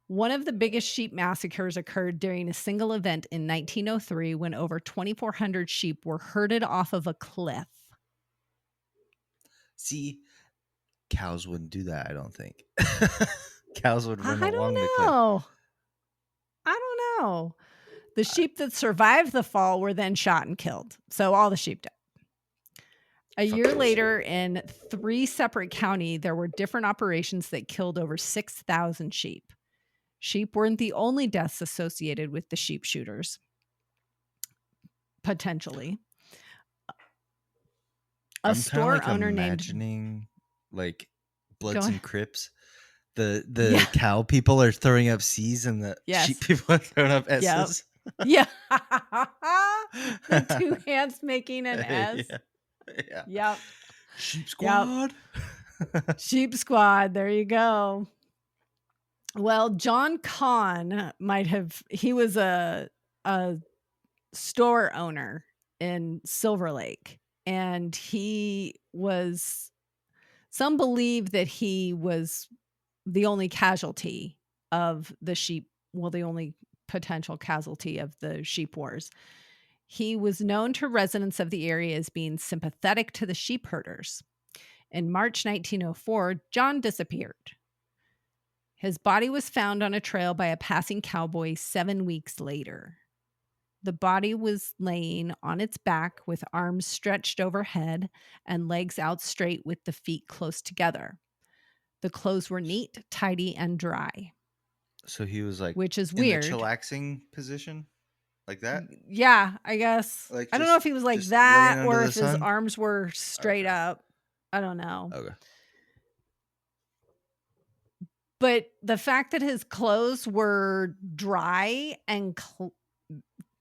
[SPEAKER 5] One of the biggest sheep massacres occurred during a single event in 1903 when over 2,400 sheep were herded off of a cliff.
[SPEAKER 4] See, cows wouldn't do that, I don't think. Cows would run
[SPEAKER 5] I
[SPEAKER 4] along
[SPEAKER 5] don't
[SPEAKER 4] the cliff.
[SPEAKER 5] know. I don't know. The sheep that survived the fall were then shot and killed. So all the sheep died. A year later, in 3 separate counties, there were different operations that killed over 6,000 sheep. Sheep weren't the only deaths associated with the sheep shooters. Potentially. A store owner
[SPEAKER 4] imagining like Bloods and Crips. The
[SPEAKER 5] Yeah.
[SPEAKER 4] cow people are throwing up C's and the
[SPEAKER 5] Yes.
[SPEAKER 4] sheep people are throwing up S's.
[SPEAKER 5] Yeah. The 2 hands making an S.
[SPEAKER 4] Yeah.
[SPEAKER 5] Yep.
[SPEAKER 4] Sheep squad.
[SPEAKER 5] Sheep squad. There you go. Well, John Kahn he was a store owner in Silver Lake, and some believe that he was the only casualty of the sheep, the only potential casualty of the sheep wars. He was known to residents of the area as being sympathetic to the sheep herders. In March 1904, John disappeared. His body was found on a trail by a passing cowboy 7 weeks later. The body was laying on its back with arms stretched overhead and legs out straight with the feet close together. The clothes were neat, tidy, and dry.
[SPEAKER 4] So he was like,
[SPEAKER 5] which is
[SPEAKER 4] in
[SPEAKER 5] weird.
[SPEAKER 4] the chillaxing position, like that.
[SPEAKER 5] Yeah, I guess.
[SPEAKER 4] Like
[SPEAKER 5] I don't know if he was like
[SPEAKER 4] just
[SPEAKER 5] that
[SPEAKER 4] laying
[SPEAKER 5] or
[SPEAKER 4] under
[SPEAKER 5] if
[SPEAKER 4] the
[SPEAKER 5] his
[SPEAKER 4] sun?
[SPEAKER 5] arms were straight
[SPEAKER 4] Okay.
[SPEAKER 5] up. I don't know.
[SPEAKER 4] Okay.
[SPEAKER 5] But the fact that his clothes were dry and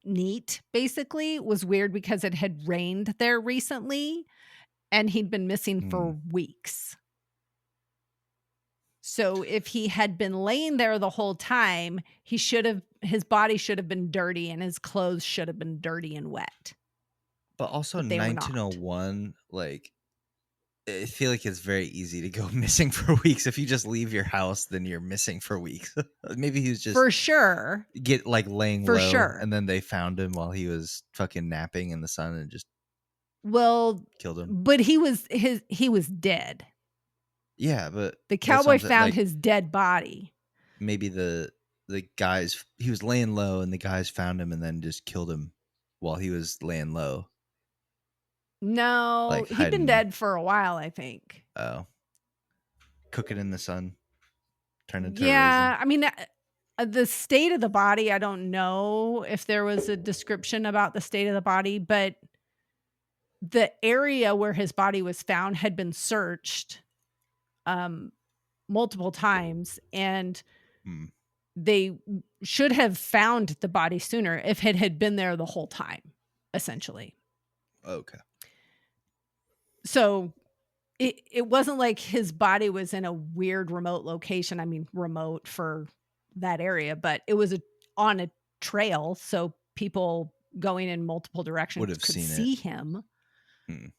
[SPEAKER 5] neat, basically, was weird because it had rained there recently and he'd been missing for weeks. So if he had been laying there the whole time, his body should have been dirty and his clothes should have been dirty and wet.
[SPEAKER 4] But also
[SPEAKER 5] But they were not.
[SPEAKER 4] 1901, like, I feel like it's very easy to go missing for weeks. If you just leave your house, then you're missing for weeks. Maybe he was just
[SPEAKER 5] For sure.
[SPEAKER 4] laying
[SPEAKER 5] For
[SPEAKER 4] low,
[SPEAKER 5] sure.
[SPEAKER 4] and then they found him while he was fucking napping in the sun and just killed him.
[SPEAKER 5] But he was dead.
[SPEAKER 4] Yeah, but
[SPEAKER 5] The
[SPEAKER 4] that's
[SPEAKER 5] cowboy
[SPEAKER 4] what I'm saying,
[SPEAKER 5] found
[SPEAKER 4] like,
[SPEAKER 5] his dead body.
[SPEAKER 4] maybe the guys, he was laying low and the guys found him and then just killed him while he was laying low.
[SPEAKER 5] No,
[SPEAKER 4] Like
[SPEAKER 5] he'd
[SPEAKER 4] hiding.
[SPEAKER 5] been dead for a while, I think.
[SPEAKER 4] Oh, cooking in the sun, turn into
[SPEAKER 5] Yeah,
[SPEAKER 4] a raisin.
[SPEAKER 5] I mean, the state of the body, I don't know if there was a description about the state of the body, but the area where his body was found had been searched multiple times, and they should have found the body sooner if it had been there the whole time, essentially.
[SPEAKER 4] Okay.
[SPEAKER 5] So it wasn't like his body was in a weird remote location. I mean, remote for that area, but it was on a trail, so people going in multiple directions
[SPEAKER 4] Would have
[SPEAKER 5] could
[SPEAKER 4] seen
[SPEAKER 5] see
[SPEAKER 4] it.
[SPEAKER 5] him,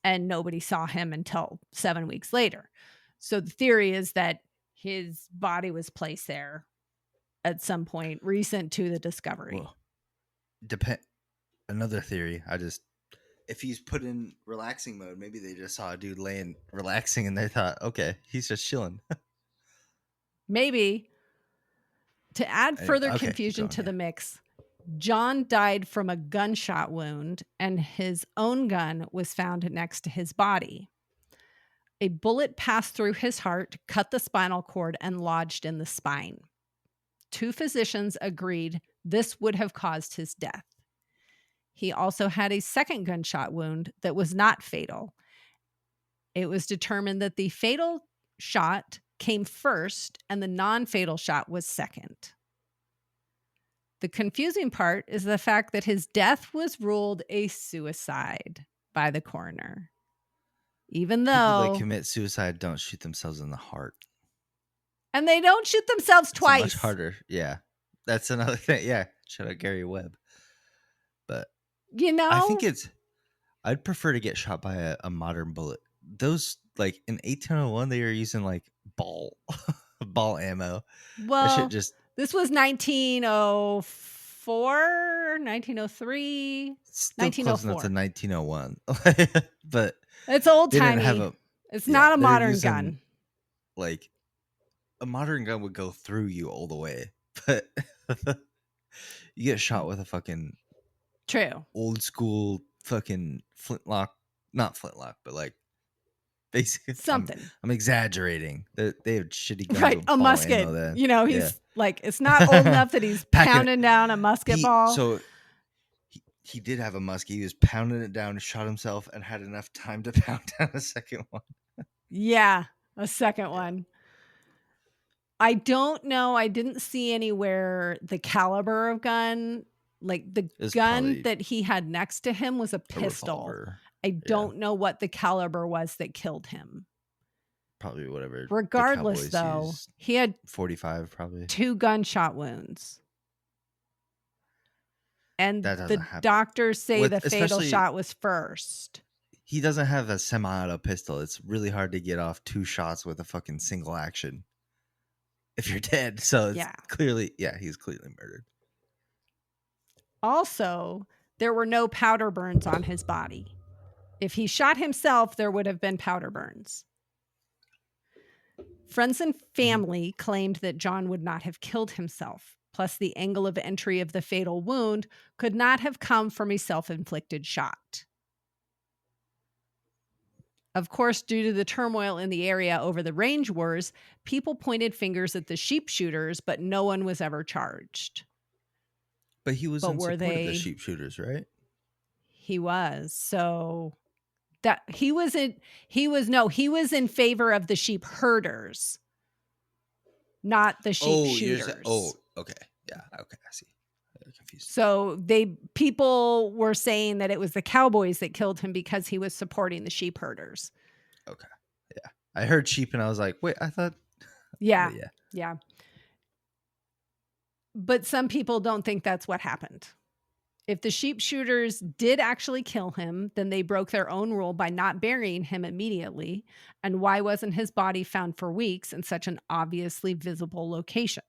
[SPEAKER 5] and nobody saw him until 7 weeks later. So the theory is that his body was placed there at some point recent to the discovery.
[SPEAKER 4] Well, another theory. If he's put in relaxing mode, maybe they just saw a dude laying relaxing and they thought, okay, he's just chilling.
[SPEAKER 5] Maybe. To add further
[SPEAKER 4] Okay, keep
[SPEAKER 5] confusion
[SPEAKER 4] going,
[SPEAKER 5] to
[SPEAKER 4] yeah.
[SPEAKER 5] the mix, John died from a gunshot wound, and his own gun was found next to his body. A bullet passed through his heart, cut the spinal cord, and lodged in the spine. 2 physicians agreed this would have caused his death. He also had a second gunshot wound that was not fatal. It was determined that the fatal shot came first and the non-fatal shot was second. The confusing part is the fact that his death was ruled a suicide by the coroner. Even
[SPEAKER 4] People
[SPEAKER 5] though...
[SPEAKER 4] that commit suicide don't shoot themselves in the heart.
[SPEAKER 5] And they don't shoot themselves twice.
[SPEAKER 4] It's much harder. Yeah. That's another thing. Yeah. Shout out Gary Webb. But
[SPEAKER 5] you know,
[SPEAKER 4] I think I'd prefer to get shot by a modern bullet. Those, like, in 1801, they were using, like, ball ammo.
[SPEAKER 5] well,
[SPEAKER 4] That shit just...
[SPEAKER 5] this was 1904, 1903,
[SPEAKER 4] Still close enough
[SPEAKER 5] 1904.
[SPEAKER 4] to 1901. But
[SPEAKER 5] It's old
[SPEAKER 4] they didn't
[SPEAKER 5] timey.
[SPEAKER 4] have
[SPEAKER 5] It's
[SPEAKER 4] yeah,
[SPEAKER 5] not a
[SPEAKER 4] they're
[SPEAKER 5] modern
[SPEAKER 4] using,
[SPEAKER 5] gun.
[SPEAKER 4] Like, a modern gun would go through you all the way. But you get shot with a fucking...
[SPEAKER 5] True.
[SPEAKER 4] old school fucking flintlock, not flintlock, but like basically
[SPEAKER 5] Something.
[SPEAKER 4] I'm exaggerating. They have shitty guns.
[SPEAKER 5] Right.
[SPEAKER 4] with
[SPEAKER 5] A
[SPEAKER 4] ball
[SPEAKER 5] musket.
[SPEAKER 4] ammo then.
[SPEAKER 5] You know, he's
[SPEAKER 4] Yeah.
[SPEAKER 5] like, it's not old enough that he's pounding down a musket ball.
[SPEAKER 4] So he did have a musket. He was pounding it down, shot himself, and had enough time to pound down a second one.
[SPEAKER 5] Yeah, a second one. I don't know. I didn't see anywhere the caliber of gun. Like the
[SPEAKER 4] It's
[SPEAKER 5] gun
[SPEAKER 4] probably
[SPEAKER 5] that he had next to him was a
[SPEAKER 4] A
[SPEAKER 5] pistol.
[SPEAKER 4] revolver.
[SPEAKER 5] I don't know what the caliber was that killed him.
[SPEAKER 4] Probably whatever. the
[SPEAKER 5] Regardless,
[SPEAKER 4] Cowboys
[SPEAKER 5] though,
[SPEAKER 4] used.
[SPEAKER 5] he had
[SPEAKER 4] 45 probably.
[SPEAKER 5] 2 gunshot wounds. And
[SPEAKER 4] That doesn't
[SPEAKER 5] the
[SPEAKER 4] happen.
[SPEAKER 5] doctors say
[SPEAKER 4] With-
[SPEAKER 5] the fatal
[SPEAKER 4] especially-
[SPEAKER 5] shot was first.
[SPEAKER 4] He doesn't have a semi-auto pistol. It's really hard to get off 2 shots with a fucking single action if you're dead. So it's
[SPEAKER 5] Yeah.
[SPEAKER 4] clearly, he's clearly murdered.
[SPEAKER 5] Also, there were no powder burns on his body. If he shot himself, there would have been powder burns. Friends and family claimed that John would not have killed himself. Plus, the angle of entry of the fatal wound could not have come from a self-inflicted shot. Of course, due to the turmoil in the area over the range wars, people pointed fingers at the sheep shooters, but no one was ever charged.
[SPEAKER 4] But he was
[SPEAKER 5] But
[SPEAKER 4] in
[SPEAKER 5] were
[SPEAKER 4] support of
[SPEAKER 5] they-
[SPEAKER 4] the sheep shooters, right?
[SPEAKER 5] He was. So that he was in favor of the sheep herders, not the sheep shooters.
[SPEAKER 4] Okay. Yeah, okay, I see. I'm confused.
[SPEAKER 5] So people were saying that it was the cowboys that killed him because he was supporting the sheep herders.
[SPEAKER 4] Okay. Yeah. I heard sheep and I was like, wait, I thought...
[SPEAKER 5] Yeah.
[SPEAKER 4] But
[SPEAKER 5] Yeah. But some people don't think that's what happened. If the sheep shooters did actually kill him, then they broke their own rule by not burying him immediately. And why wasn't his body found for weeks in such an obviously visible location?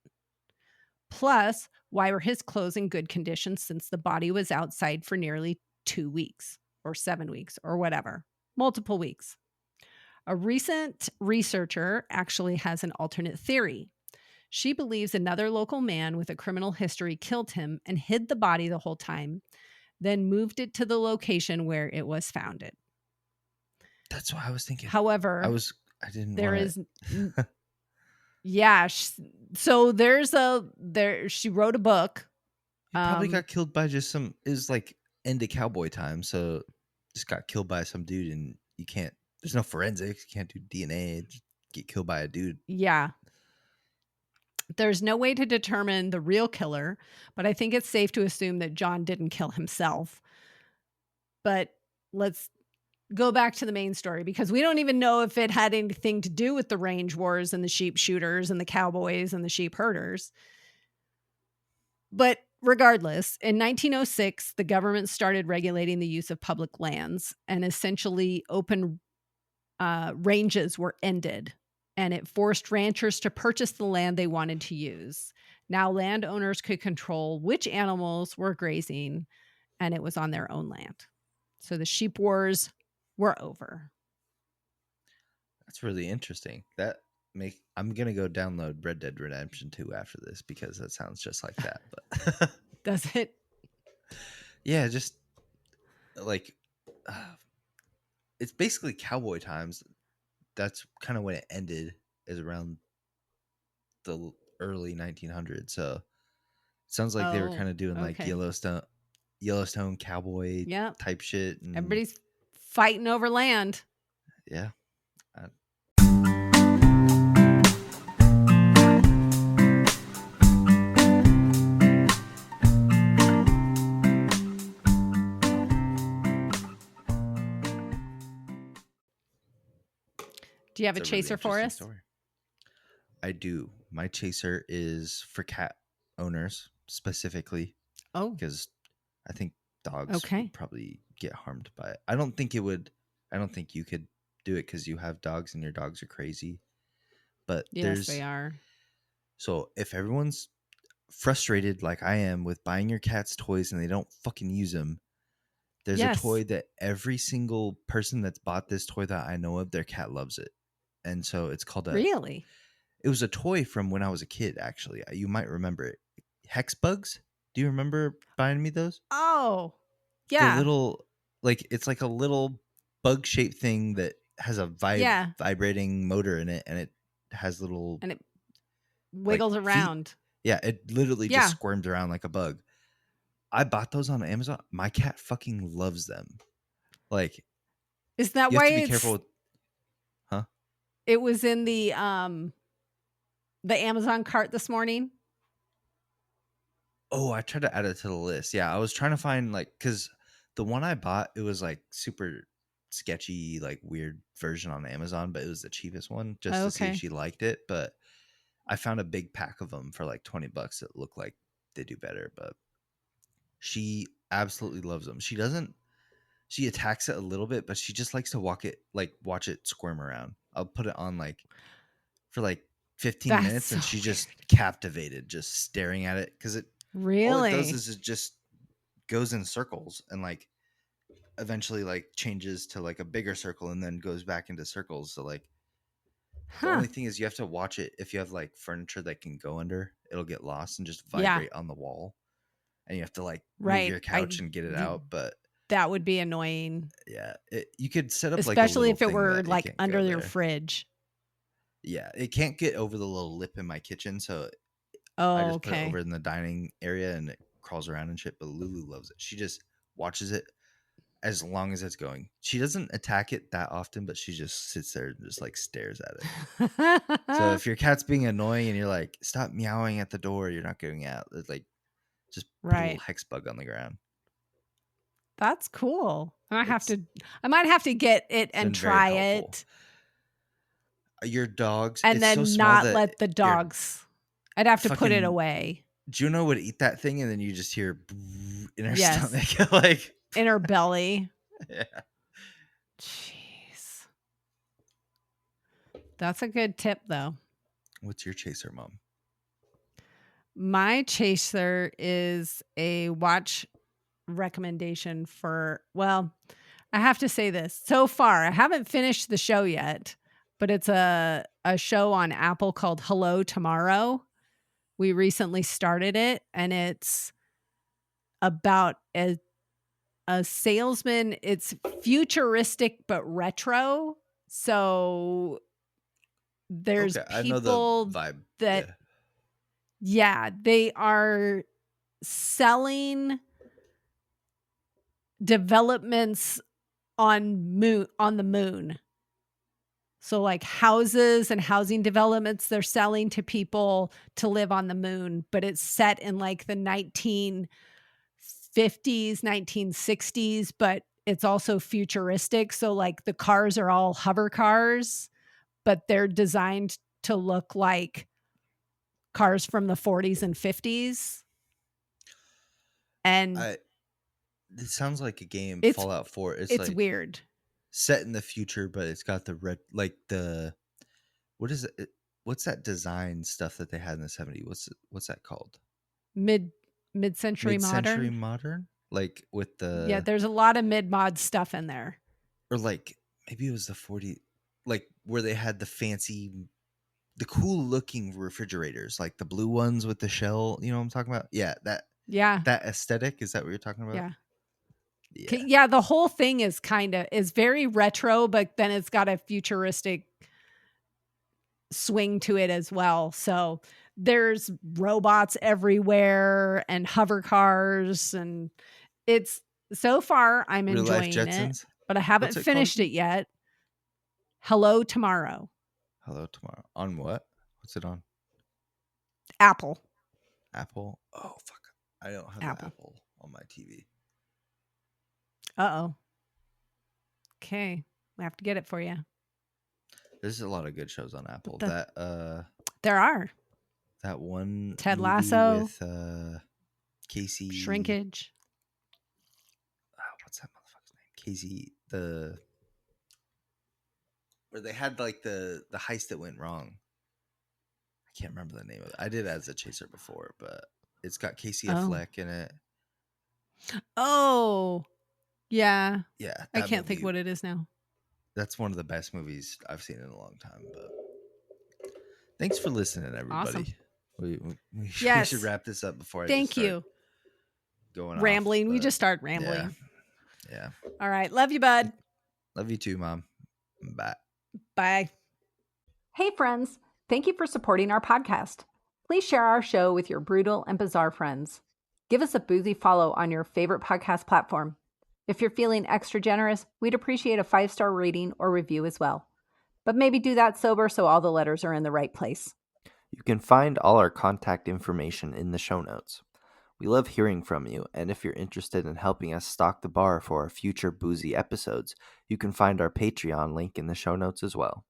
[SPEAKER 5] Plus, why were his clothes in good condition since the body was outside for nearly 2 weeks or 7 weeks or whatever, multiple weeks? A recent researcher actually has an alternate theory. She believes another local man with a criminal history killed him and hid the body the whole time, then moved it to the location where it was founded.
[SPEAKER 4] That's what I was thinking.
[SPEAKER 5] However,
[SPEAKER 4] I didn't
[SPEAKER 5] there
[SPEAKER 4] wanna...
[SPEAKER 5] is... Yeah. So she wrote a book.
[SPEAKER 4] He probably got killed by just it was like end of cowboy time. So just got killed by some dude and there's no forensics. You can't do DNA. Just get killed by a dude.
[SPEAKER 5] Yeah. There's no way to determine the real killer, but I think it's safe to assume that John didn't kill himself. But let's go back to the main story because we don't even know if it had anything to do with the range wars and the sheep shooters and the cowboys and the sheep herders. But regardless, in 1906, the government started regulating the use of public lands and essentially open ranges were ended. And it forced ranchers to purchase the land they wanted to use. Now landowners could control which animals were grazing, and it was on their own land. So the sheep wars were over.
[SPEAKER 4] That's really interesting. I'm gonna go download Red Dead Redemption 2 after this because that sounds just like that. But
[SPEAKER 5] Does it?
[SPEAKER 4] yeah, just like it's basically cowboy times. That's kind of when it ended, is around the early 1900s. So it sounds like they were kind of doing like Yellowstone cowboy type shit. And
[SPEAKER 5] Everybody's fighting over land.
[SPEAKER 4] yeah.
[SPEAKER 5] Do you have a
[SPEAKER 4] It's really
[SPEAKER 5] chaser for
[SPEAKER 4] interesting
[SPEAKER 5] us?
[SPEAKER 4] story. I do. My chaser is for cat owners specifically
[SPEAKER 5] Oh,
[SPEAKER 4] because I think dogs
[SPEAKER 5] okay.
[SPEAKER 4] would probably get harmed by it. I don't think it would. I don't think you could do it because you have dogs and your dogs are crazy. But
[SPEAKER 5] Yes, they are.
[SPEAKER 4] So if everyone's frustrated like I am with buying your cat's toys and they don't fucking use them, there's a
[SPEAKER 5] Yes.
[SPEAKER 4] toy that every single person that's bought this toy that I know of, their cat loves it. And so it's called
[SPEAKER 5] Really?
[SPEAKER 4] It was a toy from when I was a kid, actually. You might remember it. Hex bugs? Do you remember buying me those?
[SPEAKER 5] Oh,
[SPEAKER 4] They're
[SPEAKER 5] yeah.
[SPEAKER 4] little, it's like a little bug shaped thing that has a
[SPEAKER 5] Yeah.
[SPEAKER 4] vibrating motor in it, and it has little
[SPEAKER 5] And it
[SPEAKER 4] like
[SPEAKER 5] wiggles
[SPEAKER 4] feet.
[SPEAKER 5] around.
[SPEAKER 4] Yeah, it literally
[SPEAKER 5] Yeah.
[SPEAKER 4] just squirms around like a bug. I bought those on Amazon. My cat fucking loves them. Like,
[SPEAKER 5] Is that
[SPEAKER 4] you have
[SPEAKER 5] why
[SPEAKER 4] to be careful with, huh?
[SPEAKER 5] it was in the Amazon cart this morning?
[SPEAKER 4] Oh, I tried to add it to the list. Yeah, I was trying to find because the one I bought, it was like super sketchy, like weird version on Amazon, but it was the cheapest one just to see if
[SPEAKER 5] Okay.
[SPEAKER 4] she liked it. But I found a big pack of them for like $20 that look like they do better. But she absolutely loves them. She attacks it a little bit, but she just likes to watch it squirm around. I'll put it on for 15
[SPEAKER 5] That's
[SPEAKER 4] minutes and
[SPEAKER 5] so
[SPEAKER 4] she's just captivated, just staring at it because all it does
[SPEAKER 5] Really?
[SPEAKER 4] is it just goes in circles and eventually changes to a bigger circle and then goes back into circles. So the
[SPEAKER 5] Huh.
[SPEAKER 4] only thing is you have to watch it. If you have furniture that can go under, it'll get lost and just
[SPEAKER 5] Yeah.
[SPEAKER 4] vibrate on the wall, and you have to move
[SPEAKER 5] Right.
[SPEAKER 4] your couch and get it out. But
[SPEAKER 5] That would be annoying,
[SPEAKER 4] yeah, you could set up
[SPEAKER 5] especially
[SPEAKER 4] a
[SPEAKER 5] if it
[SPEAKER 4] little thing
[SPEAKER 5] were
[SPEAKER 4] that it can't go
[SPEAKER 5] under your
[SPEAKER 4] there.
[SPEAKER 5] fridge.
[SPEAKER 4] Yeah, it can't get over the little lip in my kitchen, so
[SPEAKER 5] Oh,
[SPEAKER 4] I just put it
[SPEAKER 5] okay.
[SPEAKER 4] over in the dining area and it crawls around and shit. But Lulu loves it. She just watches it as long as it's going. She doesn't attack it that often, but she just sits there and just stares at it. So if your cat's being annoying and you're like, stop meowing at the door, you're not getting out. It's just put a little
[SPEAKER 5] Right.
[SPEAKER 4] hex bug on the ground.
[SPEAKER 5] That's cool. I might have to get it and
[SPEAKER 4] been very
[SPEAKER 5] try
[SPEAKER 4] helpful.
[SPEAKER 5] it
[SPEAKER 4] Your dogs,
[SPEAKER 5] and
[SPEAKER 4] it's so
[SPEAKER 5] then
[SPEAKER 4] small
[SPEAKER 5] not
[SPEAKER 4] that
[SPEAKER 5] let the
[SPEAKER 4] your
[SPEAKER 5] dogs. I'd have to put it
[SPEAKER 4] fucking
[SPEAKER 5] away
[SPEAKER 4] Juno would eat that thing and then you just hear in her
[SPEAKER 5] Yes.
[SPEAKER 4] stomach.
[SPEAKER 5] in her belly.
[SPEAKER 4] Yeah.
[SPEAKER 5] Jeez. That's a good tip, though.
[SPEAKER 4] What's your chaser, Mom?
[SPEAKER 5] My chaser is a watch recommendation for, well, I have to say this. So far, I haven't finished the show yet, but it's a show on Apple called Hello Tomorrow. We recently started it, and it's about a salesman. It's futuristic but retro. So there's
[SPEAKER 4] Okay, I know the
[SPEAKER 5] people
[SPEAKER 4] vibe.
[SPEAKER 5] that
[SPEAKER 4] Yeah.
[SPEAKER 5] they are selling developments on the moon. So houses and housing developments they're selling to people to live on the moon, but it's set in the 1950s, 1960s, but it's also futuristic. So the cars are all hover cars, but they're designed to look like cars from the 40s and 50s. And
[SPEAKER 4] it sounds like a game,
[SPEAKER 5] It's-
[SPEAKER 4] Fallout 4.
[SPEAKER 5] it's weird.
[SPEAKER 4] set in the future, but it's got the red, what is it? What's that design stuff that they had in the 70s? What's that called?
[SPEAKER 5] Mid-century
[SPEAKER 4] Mid-century
[SPEAKER 5] modern.
[SPEAKER 4] modern? With the
[SPEAKER 5] Yeah, there's a lot of mid-mod stuff in there.
[SPEAKER 4] or maybe it was the 40, where they had the cool looking refrigerators, like the blue ones with the shell. You know what I'm talking about? Yeah, that aesthetic. Is that what you're talking about?
[SPEAKER 5] Yeah.
[SPEAKER 4] Yeah.
[SPEAKER 5] Yeah, the whole thing is very retro, but then it's got a futuristic swing to it as well. So there's robots everywhere and hover cars, and it's so far I'm
[SPEAKER 4] Real life
[SPEAKER 5] enjoying it,
[SPEAKER 4] Jetsons.
[SPEAKER 5] but I haven't
[SPEAKER 4] What's it
[SPEAKER 5] finished
[SPEAKER 4] called?
[SPEAKER 5] it yet. Hello Tomorrow.
[SPEAKER 4] Hello Tomorrow. On what? What's it on?
[SPEAKER 5] Apple.
[SPEAKER 4] Apple? Oh, fuck. I don't have
[SPEAKER 5] Apple.
[SPEAKER 4] an Apple on my TV.
[SPEAKER 5] Uh-oh. Okay. We have to get it for you.
[SPEAKER 4] There's a lot of good shows on Apple.
[SPEAKER 5] There are.
[SPEAKER 4] That one
[SPEAKER 5] Ted
[SPEAKER 4] movie
[SPEAKER 5] Lasso.
[SPEAKER 4] with Casey.
[SPEAKER 5] Shrinkage.
[SPEAKER 4] What's that motherfucker's name? Casey, where they had like the heist that went wrong. I can't remember the name of it. I did As a Chaser before, but it's got Casey Affleck in it.
[SPEAKER 5] Oh, yeah.
[SPEAKER 4] Yeah,
[SPEAKER 5] I can't think what it is now.
[SPEAKER 4] That's one of the best movies I've seen in a long time. But thanks for listening, everybody.
[SPEAKER 5] Awesome.
[SPEAKER 4] We
[SPEAKER 5] Yes.
[SPEAKER 4] should wrap this up before I
[SPEAKER 5] Thank
[SPEAKER 4] just start
[SPEAKER 5] you.
[SPEAKER 4] going
[SPEAKER 5] Rambling.
[SPEAKER 4] off,
[SPEAKER 5] We
[SPEAKER 4] but
[SPEAKER 5] just start rambling.
[SPEAKER 4] Yeah.
[SPEAKER 5] All right. Love you, bud.
[SPEAKER 4] Love you too, Mom. Bye.
[SPEAKER 5] Bye.
[SPEAKER 6] Hey, friends. Thank you for supporting our podcast. Please share our show with your brutal and bizarre friends. Give us a boozy follow on your favorite podcast platform. If you're feeling extra generous, we'd appreciate a 5-star rating or review as well. But maybe do that sober so all the letters are in the right place.
[SPEAKER 7] You can find all our contact information in the show notes. We love hearing from you, and if you're interested in helping us stock the bar for our future boozy episodes, you can find our Patreon link in the show notes as well.